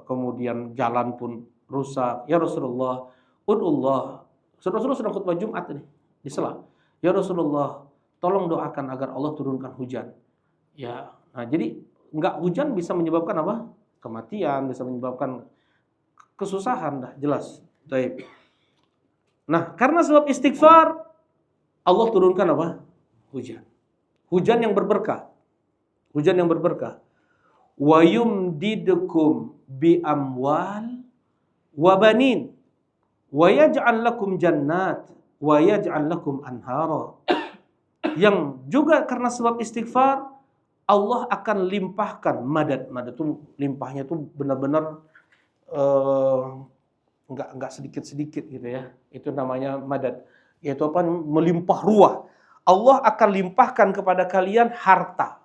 Kemudian jalan pun rusak. Ya Rasulullah, ud'ullah. Rasulullah sedang khutbah Jumat ini di sela. Ya Rasulullah, tolong doakan agar Allah turunkan hujan. Ya, nah jadi nggak hujan bisa menyebabkan apa? Kematian, bisa menyebabkan kesusahan, dah jelas. Baik. Nah, karena sebab istighfar Allah turunkan apa? Hujan. Hujan yang berberkah. Hujan yang berberkah. Wa yumdidukum bi amwal wa banin wa yaj'al lakum jannat wa yaj'al lakum anhara. Yang juga karena sebab istighfar Allah akan limpahkan madad. Madad itu limpahnya itu benar-benar nggak sedikit-sedikit gitu ya. Itu namanya madad. Yaitu apa? Melimpah ruah. Allah akan limpahkan kepada kalian harta.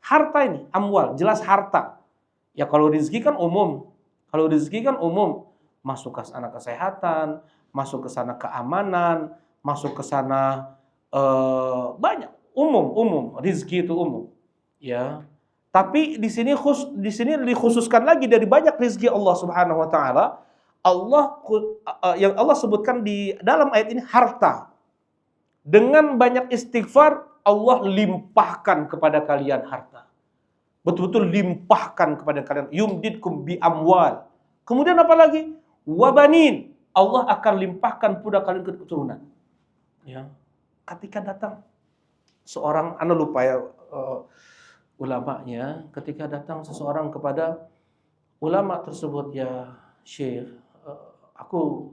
Harta ini, amwal, jelas harta. Ya kalau rezeki kan umum. Kalau rezeki kan umum. Masuk ke sana kesehatan, masuk ke sana keamanan, masuk ke sana banyak. Umum. Rezeki itu umum. Ya. Tapi di sini dikhususkan lagi dari banyak rezeki Allah Subhanahu wa taala. Yang Allah sebutkan di dalam ayat ini harta. Dengan banyak istighfar Allah limpahkan kepada kalian harta. Betul-betul limpahkan kepada kalian. Yumdidkum bi amwal. Kemudian apa lagi? Wabanin. Allah akan limpahkan pula kalian keturunan. Ya. Ketika datang seorang, anda lupa ya ulamanya, ketika datang seseorang kepada ulama tersebut, ya Syekh, aku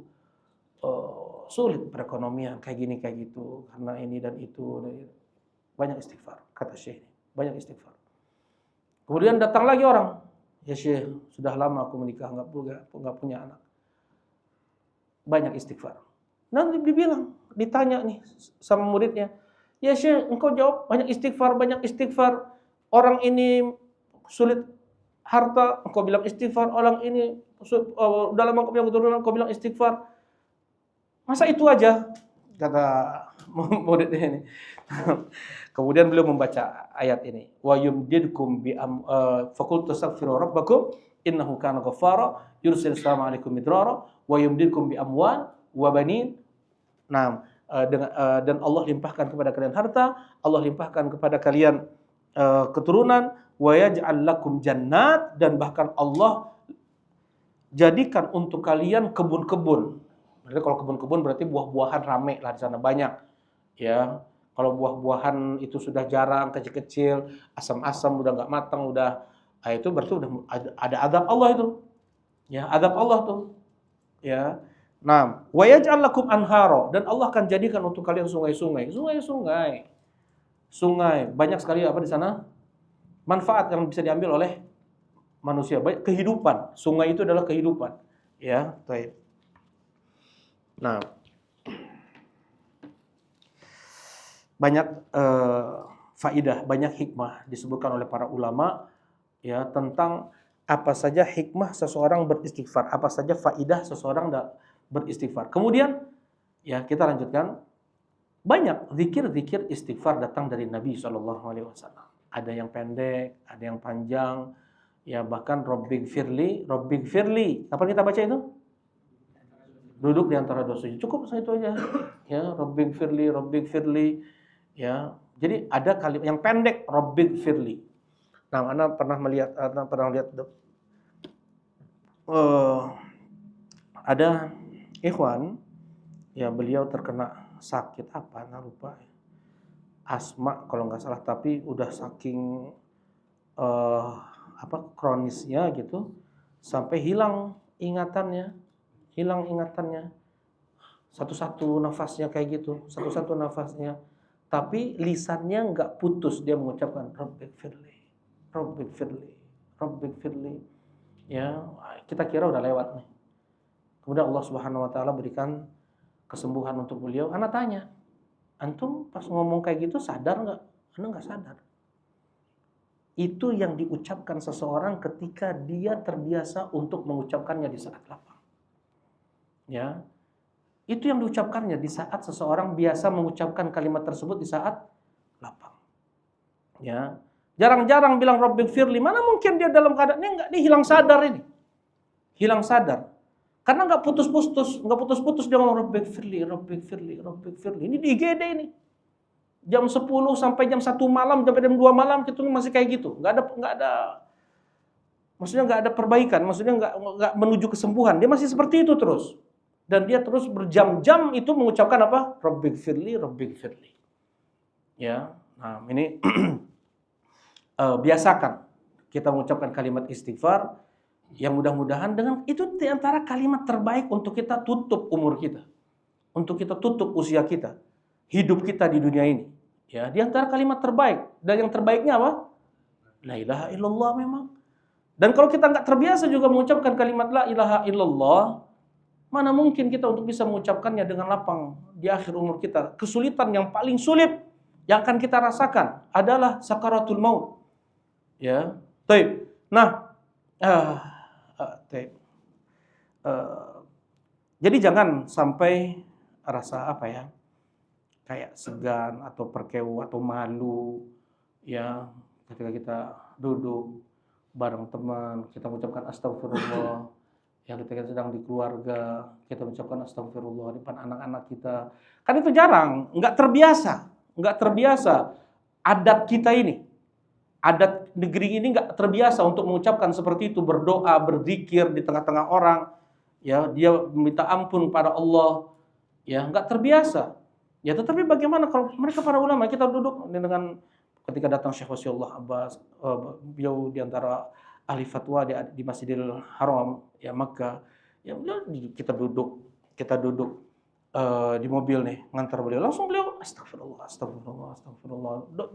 sulit perekonomian kayak gini kayak gitu karena ini dan itu. Banyak istighfar, kata Syekh, banyak istighfar. Kemudian datang lagi orang, ya Syekh, sudah lama aku menikah nggak punya anak. Banyak istighfar. Nanti dibilang, ditanya nih sama muridnya, ya Syekh, engkau jawab banyak istighfar. Orang ini sulit harta, engkau bilang istighfar. Orang ini udah lama engkau punya keturunan, engkau bilang istighfar. Masa itu aja? Kata muridnya ini. Kemudian beliau membaca ayat ini. Wa yumdidkum bi faqul tastaghfiru rabbakum innahu kana ghaffara yursil sama alaikum midrara wa yumdidkum bi amwal wa banin. Nah, dan Allah limpahkan kepada kalian harta, Allah limpahkan kepada kalian keturunan, wa yaj'al lakum jannat, dan bahkan Allah jadikan untuk kalian kebun-kebun. Berarti kalau kebun-kebun berarti buah-buahan rame lah di sana, banyak. Ya, kalau buah-buahan itu sudah jarang, kecil-kecil, asam-asam, udah nggak matang, itu berarti udah ada azab Allah itu. Ya, azab Allah tuh. Ya. Nah, wa yaj'al lakum anhara, dan Allah akan jadikan untuk kalian sungai-sungai. Sungai. Banyak sekali apa di sana? Manfaat yang bisa diambil oleh manusia. Baik kehidupan. Sungai itu adalah kehidupan. Ya, baik. Nah, banyak faidah, banyak hikmah disebutkan oleh para ulama ya tentang apa saja hikmah seseorang beristighfar, apa saja faidah seseorang beristighfar. Kemudian ya kita lanjutkan, banyak zikir-zikir istighfar datang dari Nabi SAW. Ada yang pendek, ada yang panjang, ya bahkan Rabbighfirli. Kapan kita baca itu? Duduk di antara dua sujud. Cukup itu aja. Ya, Rabbighfirli. Ya. Jadi ada kalimat yang pendek, Rabbighfirli. Nah, Anda pernah lihat ada ikhwan, ya beliau terkena sakit apa, Anda lupa. Asma kalau nggak salah, tapi udah saking kronisnya gitu sampai hilang ingatannya. Satu-satu nafasnya kayak gitu, satu-satu nafasnya. Tapi lisannya nggak putus dia mengucapkan Rabbighfirli, Rabbighfirli, Rabbighfirli. Ya, kita kira udah lewat nih. Kemudian Allah Subhanahu wa taala berikan kesembuhan untuk beliau. Ana tanya, antum pas ngomong kayak gitu sadar nggak? Ana nggak sadar. Itu yang diucapkan seseorang ketika dia terbiasa untuk mengucapkannya di saat lapang. Ya, itu yang diucapkannya di saat seseorang biasa mengucapkan kalimat tersebut di saat lapang. Ya, jarang-jarang bilang Rabbighfirli. Mana mungkin dia dalam keadaan ini enggak, dia hilang sadar ini. Hilang sadar. Karena enggak putus-putus dia ngomong Rabbighfirli, Rabbighfirli, Rabbighfirli. Ini di IGD ini. Jam 10 sampai jam 1 malam, sampai jam 2 malam itu masih kayak gitu. Maksudnya enggak ada perbaikan, maksudnya enggak menuju kesembuhan. Dia masih seperti itu terus. Dan dia terus berjam-jam itu mengucapkan apa? Rabbighfirli, Rabbighfirli. Ya, nah ini biasakan kita mengucapkan kalimat istighfar yang mudah-mudahan dengan itu di antara kalimat terbaik untuk kita tutup umur kita. Untuk kita tutup usia kita. Hidup kita di dunia ini. Ya, di antara kalimat terbaik. Dan yang terbaiknya apa? La ilaha illallah memang. Dan kalau kita nggak terbiasa juga mengucapkan kalimat la ilaha illallah, mana mungkin kita untuk bisa mengucapkannya dengan lapang di akhir umur kita. Kesulitan yang paling sulit yang akan kita rasakan adalah sakaratul maut. Ya, baik. Nah, jadi jangan sampai rasa apa ya, kayak segan atau perkewu atau malu, ya, ketika kita duduk bareng teman, kita mengucapkan astagfirullah. Yang kita sedang di keluarga, kita mengucapkan astagfirullah di depan anak-anak kita. Kan itu jarang, nggak terbiasa. Adat kita ini, adat negeri ini nggak terbiasa untuk mengucapkan seperti itu, berdoa, berzikir di tengah-tengah orang. Ya, dia meminta ampun pada Allah. Ya, nggak terbiasa. Ya, tetapi bagaimana kalau mereka para ulama, kita duduk dengan ketika datang Syekh Wasiullah Abbas, beliau di antara ahli fatwa di Masjidil Haram ya Makkah, ya kita duduk di mobil nih ngantar beliau, langsung beliau astagfirullah,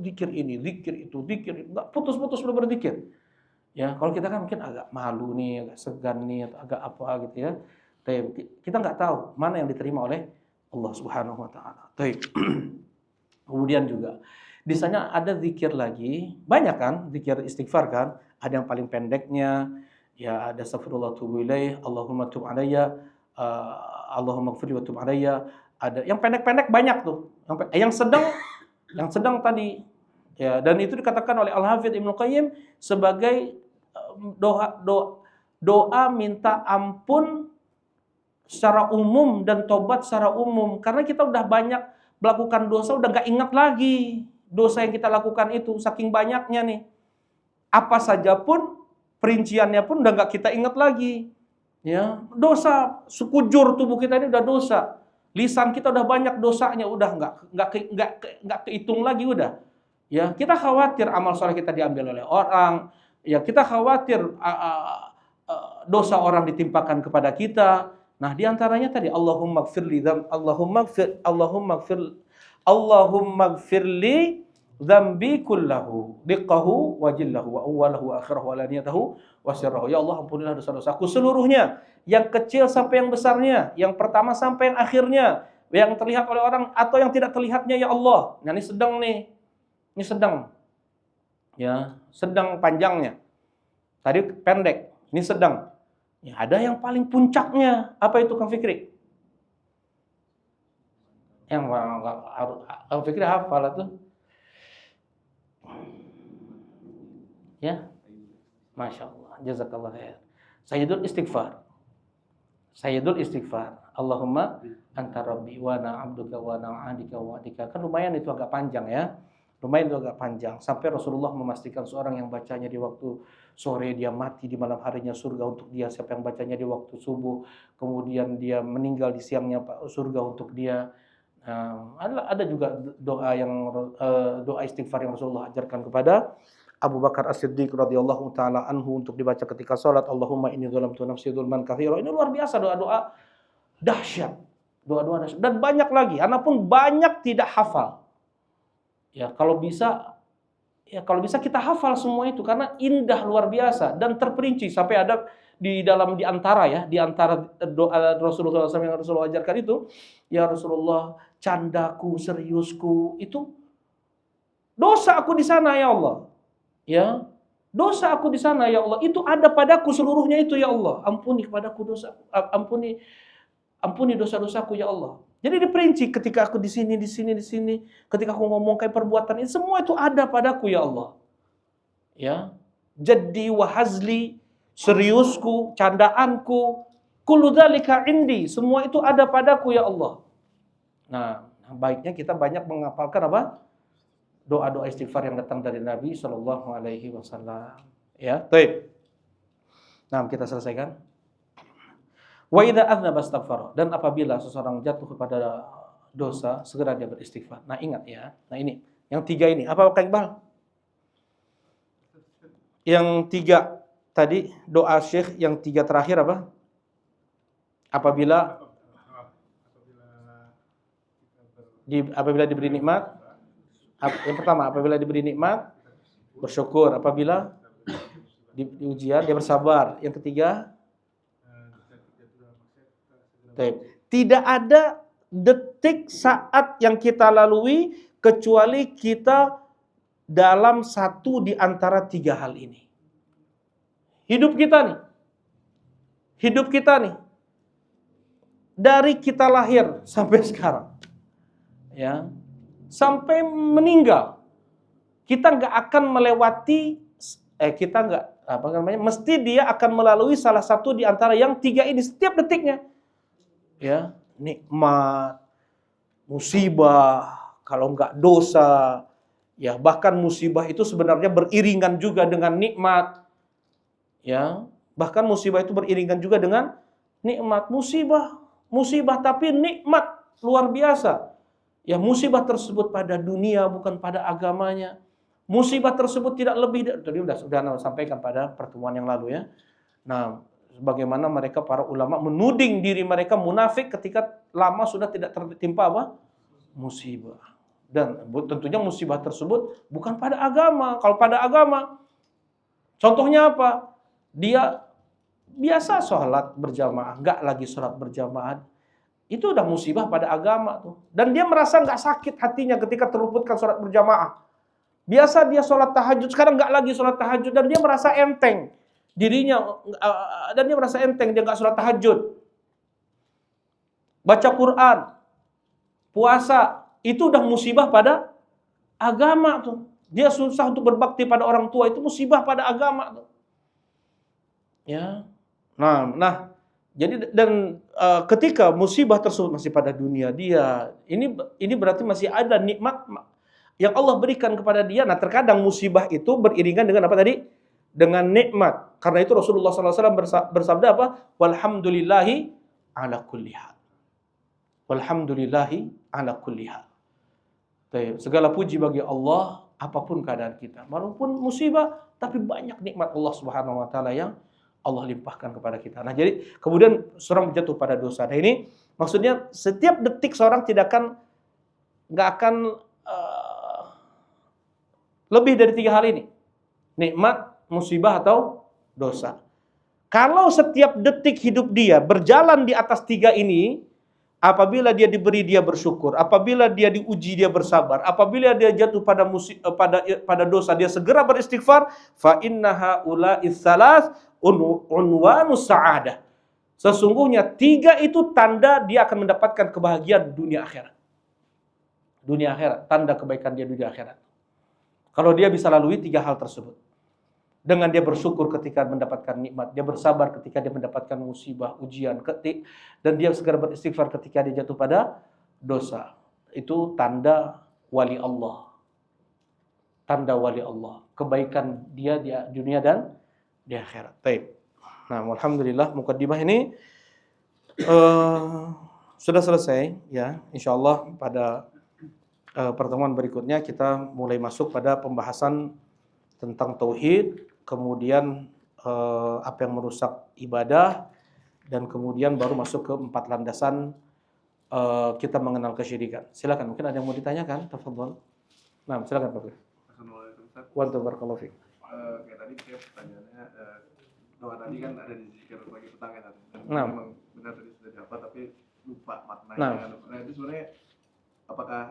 zikir ini, zikir itu, nggak putus-putus beliau berzikir. Ya, kalau kita kan mungkin agak malu nih, agak segan nih, atau agak apa gitu ya. Tapi kita nggak tahu mana yang diterima oleh Allah Subhanahu wa taala. Kemudian juga di sana ada zikir lagi, banyak kan zikir istighfar kan, ada yang paling pendeknya, ya ada astagfirullah tubu ilaih, Allahumma tub alayya, Allahumma ighfirli wa tub alayya, ada yang pendek-pendek banyak tuh, yang sedang tadi, ya, dan itu dikatakan oleh Al-Hafidz Ibnu Qayyim sebagai doa minta ampun secara umum dan tobat secara umum, karena kita udah banyak melakukan dosa, udah gak ingat lagi dosa yang kita lakukan itu, saking banyaknya nih. Apa saja pun, perinciannya pun udah gak kita ingat lagi. Ya, dosa, sekujur tubuh kita ini udah dosa. Lisan kita udah banyak dosanya, udah nggak kehitung lagi udah. Ya, kita khawatir amal soleh kita diambil oleh orang. Ya, kita khawatir dosa orang ditimpakan kepada kita. Nah, diantaranya tadi Allahumma gfirli dzambi kullahu diqqahu wa jillahu wa awwalahu wa akhirahu wa laniyatahu wa sirrahu. Ya Allah, ampunilah dosa-dosaku seluruhnya, yang kecil sampai yang besarnya, yang pertama sampai yang akhirnya, yang terlihat oleh orang atau yang tidak terlihatnya ya Allah. Nah, ini sedang nih. Ini sedang. Ya, sedang panjangnya. Tadi pendek, ini sedang. Ya, ada yang paling puncaknya. Apa itu Kang Fikri? Yang Kang Fikri hafal itu. Ya, Masya Allah, jazakallah khair. Sayyidul istighfar. Allahumma anta rabbi wa ana abduka wa ana adika wa adika. Kan lumayan itu agak panjang ya. Lumayan itu agak panjang. Sampai Rasulullah memastikan seorang yang bacanya di waktu sore dia mati, di malam harinya surga untuk dia. Siapa yang bacanya di waktu subuh, kemudian dia meninggal di siangnya surga untuk dia. Ada juga doa istighfar yang Rasulullah ajarkan kepada Abu Bakar As-Siddiq radhiyallahu taala anhu untuk dibaca ketika salat, Allahumma inni dzalamtu nafsi dzulman katsira. Ini luar biasa doa-doa dahsyat. Doa-doa dahsyat dan banyak lagi. Ana pun banyak tidak hafal. Ya, kalau bisa kita hafal semua itu karena indah luar biasa dan terperinci sampai ada di antara doa Rasulullah SAW yang Rasulullah ajarkan itu, ya Rasulullah, candaku, seriusku itu dosa aku di sana ya Allah. Ya, dosa aku di sana ya Allah, itu ada padaku seluruhnya itu ya Allah. Ampuni kepadaku dosa, ampuni dosa-dosaku ya Allah. Jadi diperinci ketika aku di sini, ketika aku ngomong kayak perbuatan ini, semua itu ada padaku ya Allah. Ya, jaddi wa hazli, seriusku, candaanku, kullu dzalika indi, semua itu ada padaku ya Allah. Nah, baiknya kita banyak menghafalkan apa? Doa-doa istighfar yang datang dari Nabi sallallahu alaihi wasallam. Ya, baik. Nah, kita selesaikan. Wa idza adznaba astaghfara, dan apabila seseorang jatuh kepada dosa, segera dia beristighfar. Nah, ingat ya. Nah, ini, yang 3 ini. Apa Kak Iqbal? Yang 3 tadi doa Syekh yang 3 terakhir apa? Apabila diberi nikmat. Yang pertama, apabila diberi nikmat bersyukur, apabila di ujian dia bersabar. Yang ketiga, tidak ada detik saat yang kita lalui kecuali kita dalam satu di antara 3 hal ini. Hidup kita nih, dari kita lahir sampai sekarang, ya, sampai meninggal, kita nggak akan melewati, mesti dia akan melalui salah satu di antara yang 3 ini setiap detiknya. Ya, nikmat, musibah, kalau enggak dosa, ya bahkan musibah itu sebenarnya beriringan juga dengan nikmat. Ya, bahkan musibah itu beriringan juga dengan nikmat. Musibah tapi nikmat luar biasa. Ya, musibah tersebut pada dunia bukan pada agamanya. Musibah tersebut tidak lebih, tadi sudah sampaikan pada pertemuan yang lalu ya. Nah, bagaimana mereka para ulama menuding diri mereka munafik ketika lama sudah tidak tertimpa apa? Musibah. Dan tentunya musibah tersebut bukan pada agama. Kalau pada agama, contohnya apa? Dia biasa sholat berjamaah, nggak lagi sholat berjamaah. Itu udah musibah pada agama tuh. Dan dia merasa nggak sakit hatinya ketika terluputkan sholat berjamaah. Biasa dia sholat tahajud, sekarang nggak lagi sholat tahajud dan dia merasa enteng. Dirinya, dan dia merasa enteng, dia nggak sholat tahajud. Baca Quran, puasa, itu udah musibah pada agama tuh. Dia susah untuk berbakti pada orang tua, itu musibah pada agama tuh. Ya. Nah, jadi dan ketika musibah tersebut masih pada dunia dia, ini berarti masih ada nikmat yang Allah berikan kepada dia. Nah, terkadang musibah itu beriringan dengan apa tadi? Dengan nikmat. Karena itu Rasulullah SAW bersabda apa? Walhamdulillahi ala kulli hal. Walhamdulillahi ala kulli hal. Segala puji bagi Allah apapun keadaan kita. Walaupun musibah, tapi banyak nikmat Allah Subhanahu wa taala yang Allah limpahkan kepada kita. Nah, jadi kemudian seorang jatuh pada dosa. Nah, ini maksudnya setiap detik seorang nggak akan lebih dari 3 hal ini. Nikmat, musibah atau dosa. Kalau setiap detik hidup dia berjalan di atas 3 ini, apabila dia diberi dia bersyukur, apabila dia diuji dia bersabar, apabila dia jatuh pada dosa dia segera beristighfar, fa innaha ula'is salas unwanus sa'adah. Sesungguhnya 3 itu tanda dia akan mendapatkan kebahagiaan dunia akhirat. Dunia akhirat, tanda kebaikan dia dunia akhirat. Kalau dia bisa lalui 3 hal tersebut. Dengan dia bersyukur ketika mendapatkan nikmat, dia bersabar ketika dia mendapatkan musibah, ujian, dan dia segera beristighfar ketika dia jatuh pada dosa. Itu tanda wali Allah. Tanda wali Allah. Kebaikan dia di dunia dan di akhirat. Baik. Nah, alhamdulillah mukaddimah ini sudah selesai ya. Insyaallah pada pertemuan berikutnya kita mulai masuk pada pembahasan tentang tauhid, kemudian apa yang merusak ibadah, dan kemudian baru masuk ke 4 landasan kita mengenal kesyirikan. Silakan, mungkin ada yang mau ditanyakan, tafadhol. Nah, silakan Pak. Assalamualaikum Ustaz. Wa barakallahu fiik. Kayak tadi saya pertanyaannya, doa tadi kan ada di zikir pagi petang ya tadi. Dan Nah. memang benar tadi sudah dapat tapi lupa maknanya. Nah. Nah itu sebenarnya apakah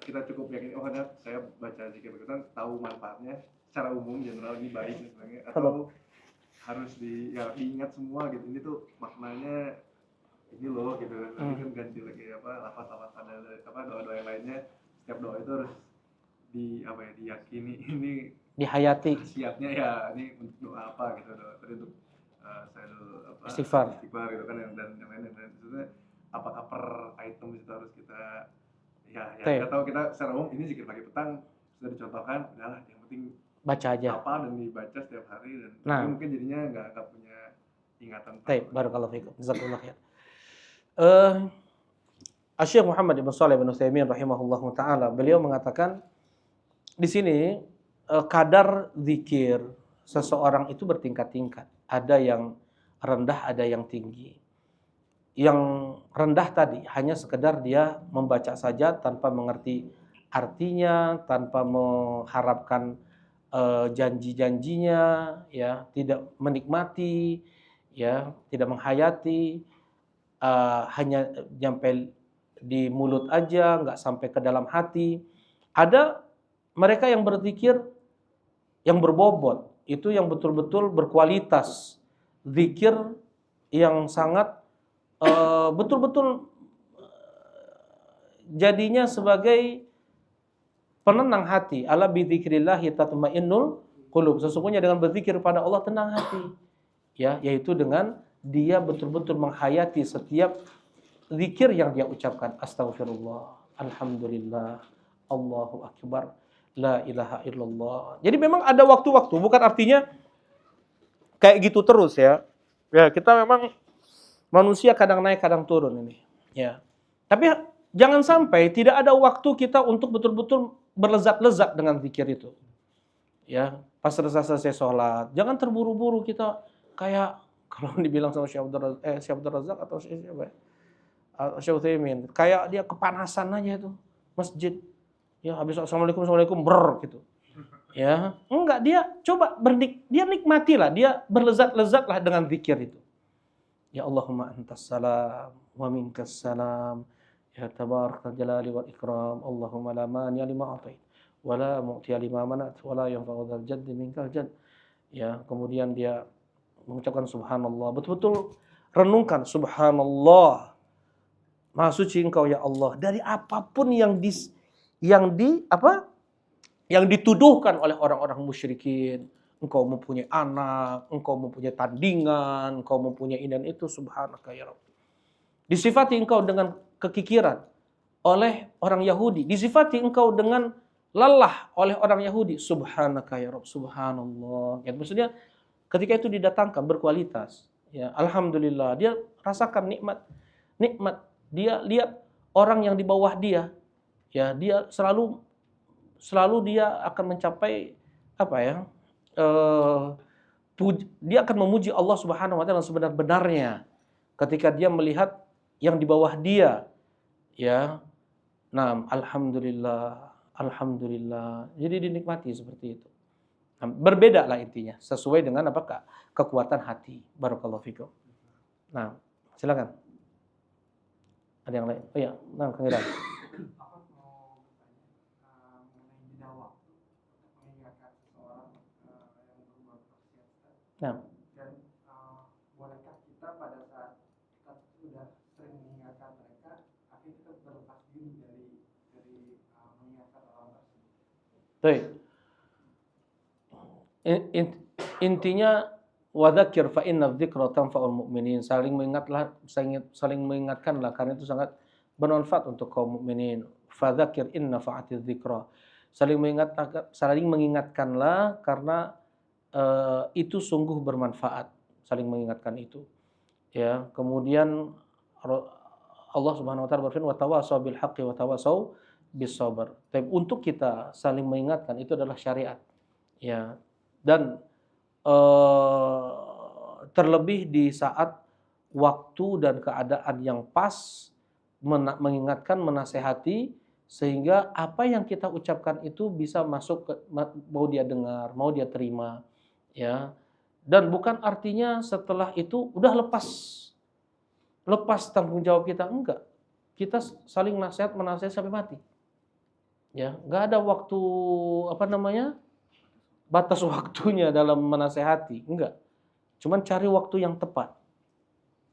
kita cukup yakin, oh ada saya baca zikir pagi petang tahu manfaatnya secara umum general ini baik sebenarnya, atau harus diingat semua gitu, ini tuh maknanya ini loh gitu. Nanti kan ganti lagi lafaz-lafaz ada doa-doa yang lainnya, setiap doa itu harus diyakini ini Dihayati. siapnya ya ini untuk doa apa gitu, doa tadi untuk Istighfar gitu kan, dan yang lain maksudnya apakah per item itu harus kita kita tahu, kita secara umum ini zikir pagi petang sudah dicontohkan, udahlah yang penting baca aja apa dan dibaca setiap hari, dan nah, mungkin jadinya nggak punya ingatan. Barakallahu fiikum, jazakallahu khair. Syekh Muhammad bin Shalih bin Utsaimin rahimahullahu taala, beliau mengatakan di sini kadar zikir seseorang itu bertingkat-tingkat. Ada yang rendah, ada yang tinggi. Yang rendah tadi hanya sekedar dia membaca saja tanpa mengerti artinya, tanpa mengharapkan janji-janjinya, ya, tidak menikmati, ya, tidak menghayati, hanya nyampe di mulut aja, nggak sampai ke dalam hati. Ada mereka yang berzikir yang berbobot, itu yang betul-betul berkualitas, zikir yang sangat betul-betul jadinya sebagai penenang hati. Ala bi dzikrillah tatmainnul qulub. Sesungguhnya dengan berzikir pada Allah tenang hati. Ya, yaitu dengan dia betul-betul menghayati setiap zikir yang dia ucapkan. Astaghfirullah, alhamdulillah, Allahu akbar, la ilaha illallah. Jadi memang ada waktu-waktu, bukan artinya kayak gitu terus ya. Ya, kita memang manusia kadang naik kadang turun ini. Ya. Tapi jangan sampai tidak ada waktu kita untuk betul-betul berlezat-lezat dengan zikir itu. Ya, pas selesai sholat, jangan terburu-buru kita kayak kalau dibilang sama Syekh Abdul Razak atau siapa ya? Syekh Utsaimin, kayak dia kepanasan aja itu masjid. Ya, habis assalamualaikum gitu. Ya, enggak, dia coba dia nikmatilah, dia berlezat-lezatlah dengan zikir itu. Ya Allahumma antas salam wa minkas salam. Ya tabarakal jalali wal ikram. Allahumma la mani'a lima atait wa la mu'tiya lima manat wa la yanfa'u dzal jaddi minkal jadd. Ya, kemudian dia mengucapkan subhanallah. Betul-betul renungkan subhanallah. Maha suci Engkau ya Allah dari apapun yang dituduhkan oleh orang-orang musyrikin. Engkau mempunyai anak, engkau mempunyai tandingan, engkau mempunyai ini dan itu, subhanaka ya Rabb. Disifati engkau dengan kekikiran oleh orang Yahudi, disifati engkau dengan lelah oleh orang Yahudi, subhanaka ya Rabb, subhanallah. Ya, maksudnya ketika itu didatangkan berkualitas, ya alhamdulillah, dia rasakan nikmat. Dia lihat orang yang di bawah dia, ya dia selalu dia akan mencapai dia akan memuji Allah Subhanahu wa taala sebenar-benarnya ketika dia melihat yang di bawah dia, ya. Nah, alhamdulillah. Jadi dinikmati seperti itu. Nah, berbeda lah intinya, sesuai dengan apakah kekuatan hati. Barakallahu fikum. Nah, silakan. Ada yang lain? Oh ya, nah, Kang Ira. Nah, dan bolehkah kita pada saat kita sudah sering mengingatkan mereka, akhirnya kita berlepas diri dari mengingatkan orang tersebut? Intinya wadzakir fa inna dzikra tanfa'ul mu'minin. Saling mengingatkanlah karena itu sangat bermanfaat untuk kaum mukminin. Fadzakir in nafa'atiz dzikra. Saling mengingatkanlah karena itu sungguh bermanfaat, saling mengingatkan itu. Ya, kemudian Allah Subhanahu wa taala berfirman, "Wa tawassaw bil haqqi wa tawassaw bis sabr." Tapi untuk kita saling mengingatkan itu adalah syariat. Ya. Dan terlebih di saat waktu dan keadaan yang pas, mengingatkan, menasehati, sehingga apa yang kita ucapkan itu bisa masuk ke, mau dia dengar, mau dia terima, ya. Dan bukan artinya setelah itu udah lepas tanggung jawab kita, enggak. Kita saling nasihat menasihat sampai mati. Ya, enggak ada waktu batas waktunya dalam menasehati, enggak. Cuman cari waktu yang tepat.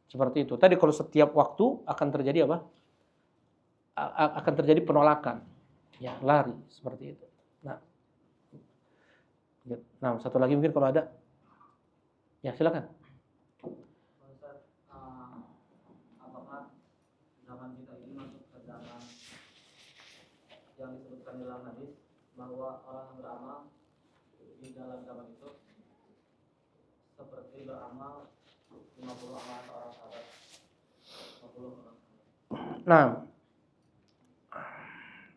Seperti itu. Tadi kalau setiap waktu akan terjadi apa? Akan terjadi penolakan. Ya, lari seperti itu. Nah, satu lagi mungkin kalau ada. Ya, silakan. Ustaz, apakah zaman kita ini masuk ke zaman yang disebutkan dalam hadis bahwa orang beramal di dalam zaman itu seperti beramal 50 amal seorang sahabat, 50 orang. Nah,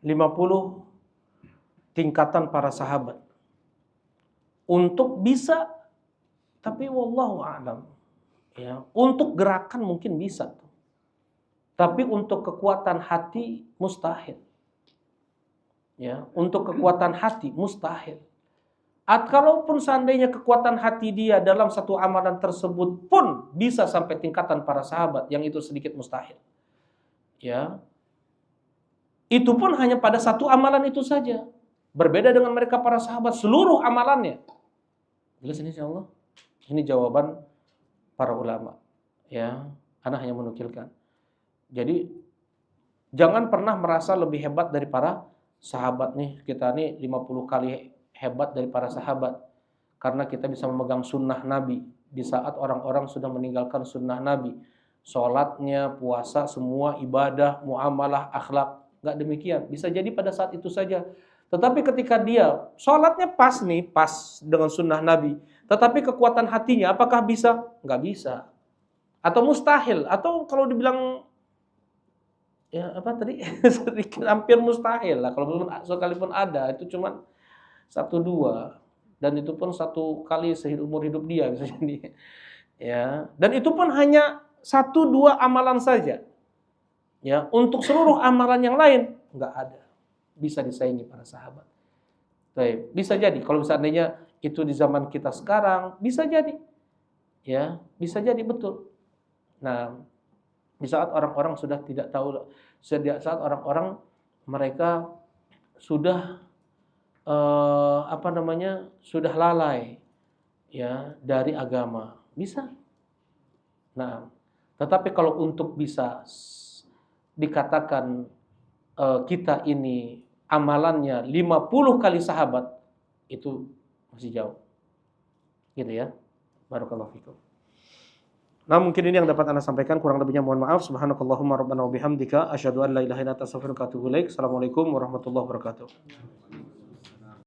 50 tingkatan para sahabat. Untuk bisa, tapi wallahu a'lam. Ya, untuk gerakan mungkin bisa. Tapi untuk kekuatan hati mustahil. Ya, untuk kekuatan hati mustahil. Kalaupun seandainya kekuatan hati dia dalam satu amalan tersebut pun bisa sampai tingkatan para sahabat, yang itu sedikit mustahil. Ya. Itu pun hanya pada satu amalan itu saja. Berbeda dengan mereka para sahabat, seluruh amalannya. Jelas ini insyaallah. Ini jawaban para ulama. Ya, ana hanya menukilkan. Jadi jangan pernah merasa lebih hebat dari para sahabat nih. Kita nih 50 kali hebat dari para sahabat karena kita bisa memegang sunnah Nabi di saat orang-orang sudah meninggalkan sunnah Nabi. Sholatnya, puasa, semua ibadah, muamalah, akhlak, nggak demikian. Bisa jadi pada saat itu saja. Tetapi ketika dia sholatnya pas dengan sunnah Nabi, tetapi kekuatan hatinya apakah bisa? Nggak bisa. Atau mustahil. Atau kalau dibilang ya apa tadi sedikit hampir mustahil lah. Kalau belum sekalipun ada, itu cuma 1-2, dan itu pun 1 kali seumur hidup dia bisa jadi. Ya, dan itu pun hanya 1-2 amalan saja. Ya, untuk seluruh amalan yang lain nggak ada bisa disaingi para sahabat. Baik, bisa jadi kalau seandainya itu di zaman kita sekarang bisa jadi. Ya, bisa jadi betul. Nah, di saat orang-orang sudah tidak tahu, saat orang-orang mereka sudah sudah lalai ya dari agama, bisa. Nah, tetapi kalau untuk bisa dikatakan kita ini amalannya 50 kali sahabat, itu masih jauh. Gitu ya. Barakallahu fikum. Nah, mungkin ini yang dapat Anda sampaikan, kurang lebihnya mohon maaf. Subhanakallahumma rabbana wa bihamdika asyhadu an la ilaha illa anta astaghfiruka wa atubu ilaik. Assalamualaikum warahmatullahi wabarakatuh.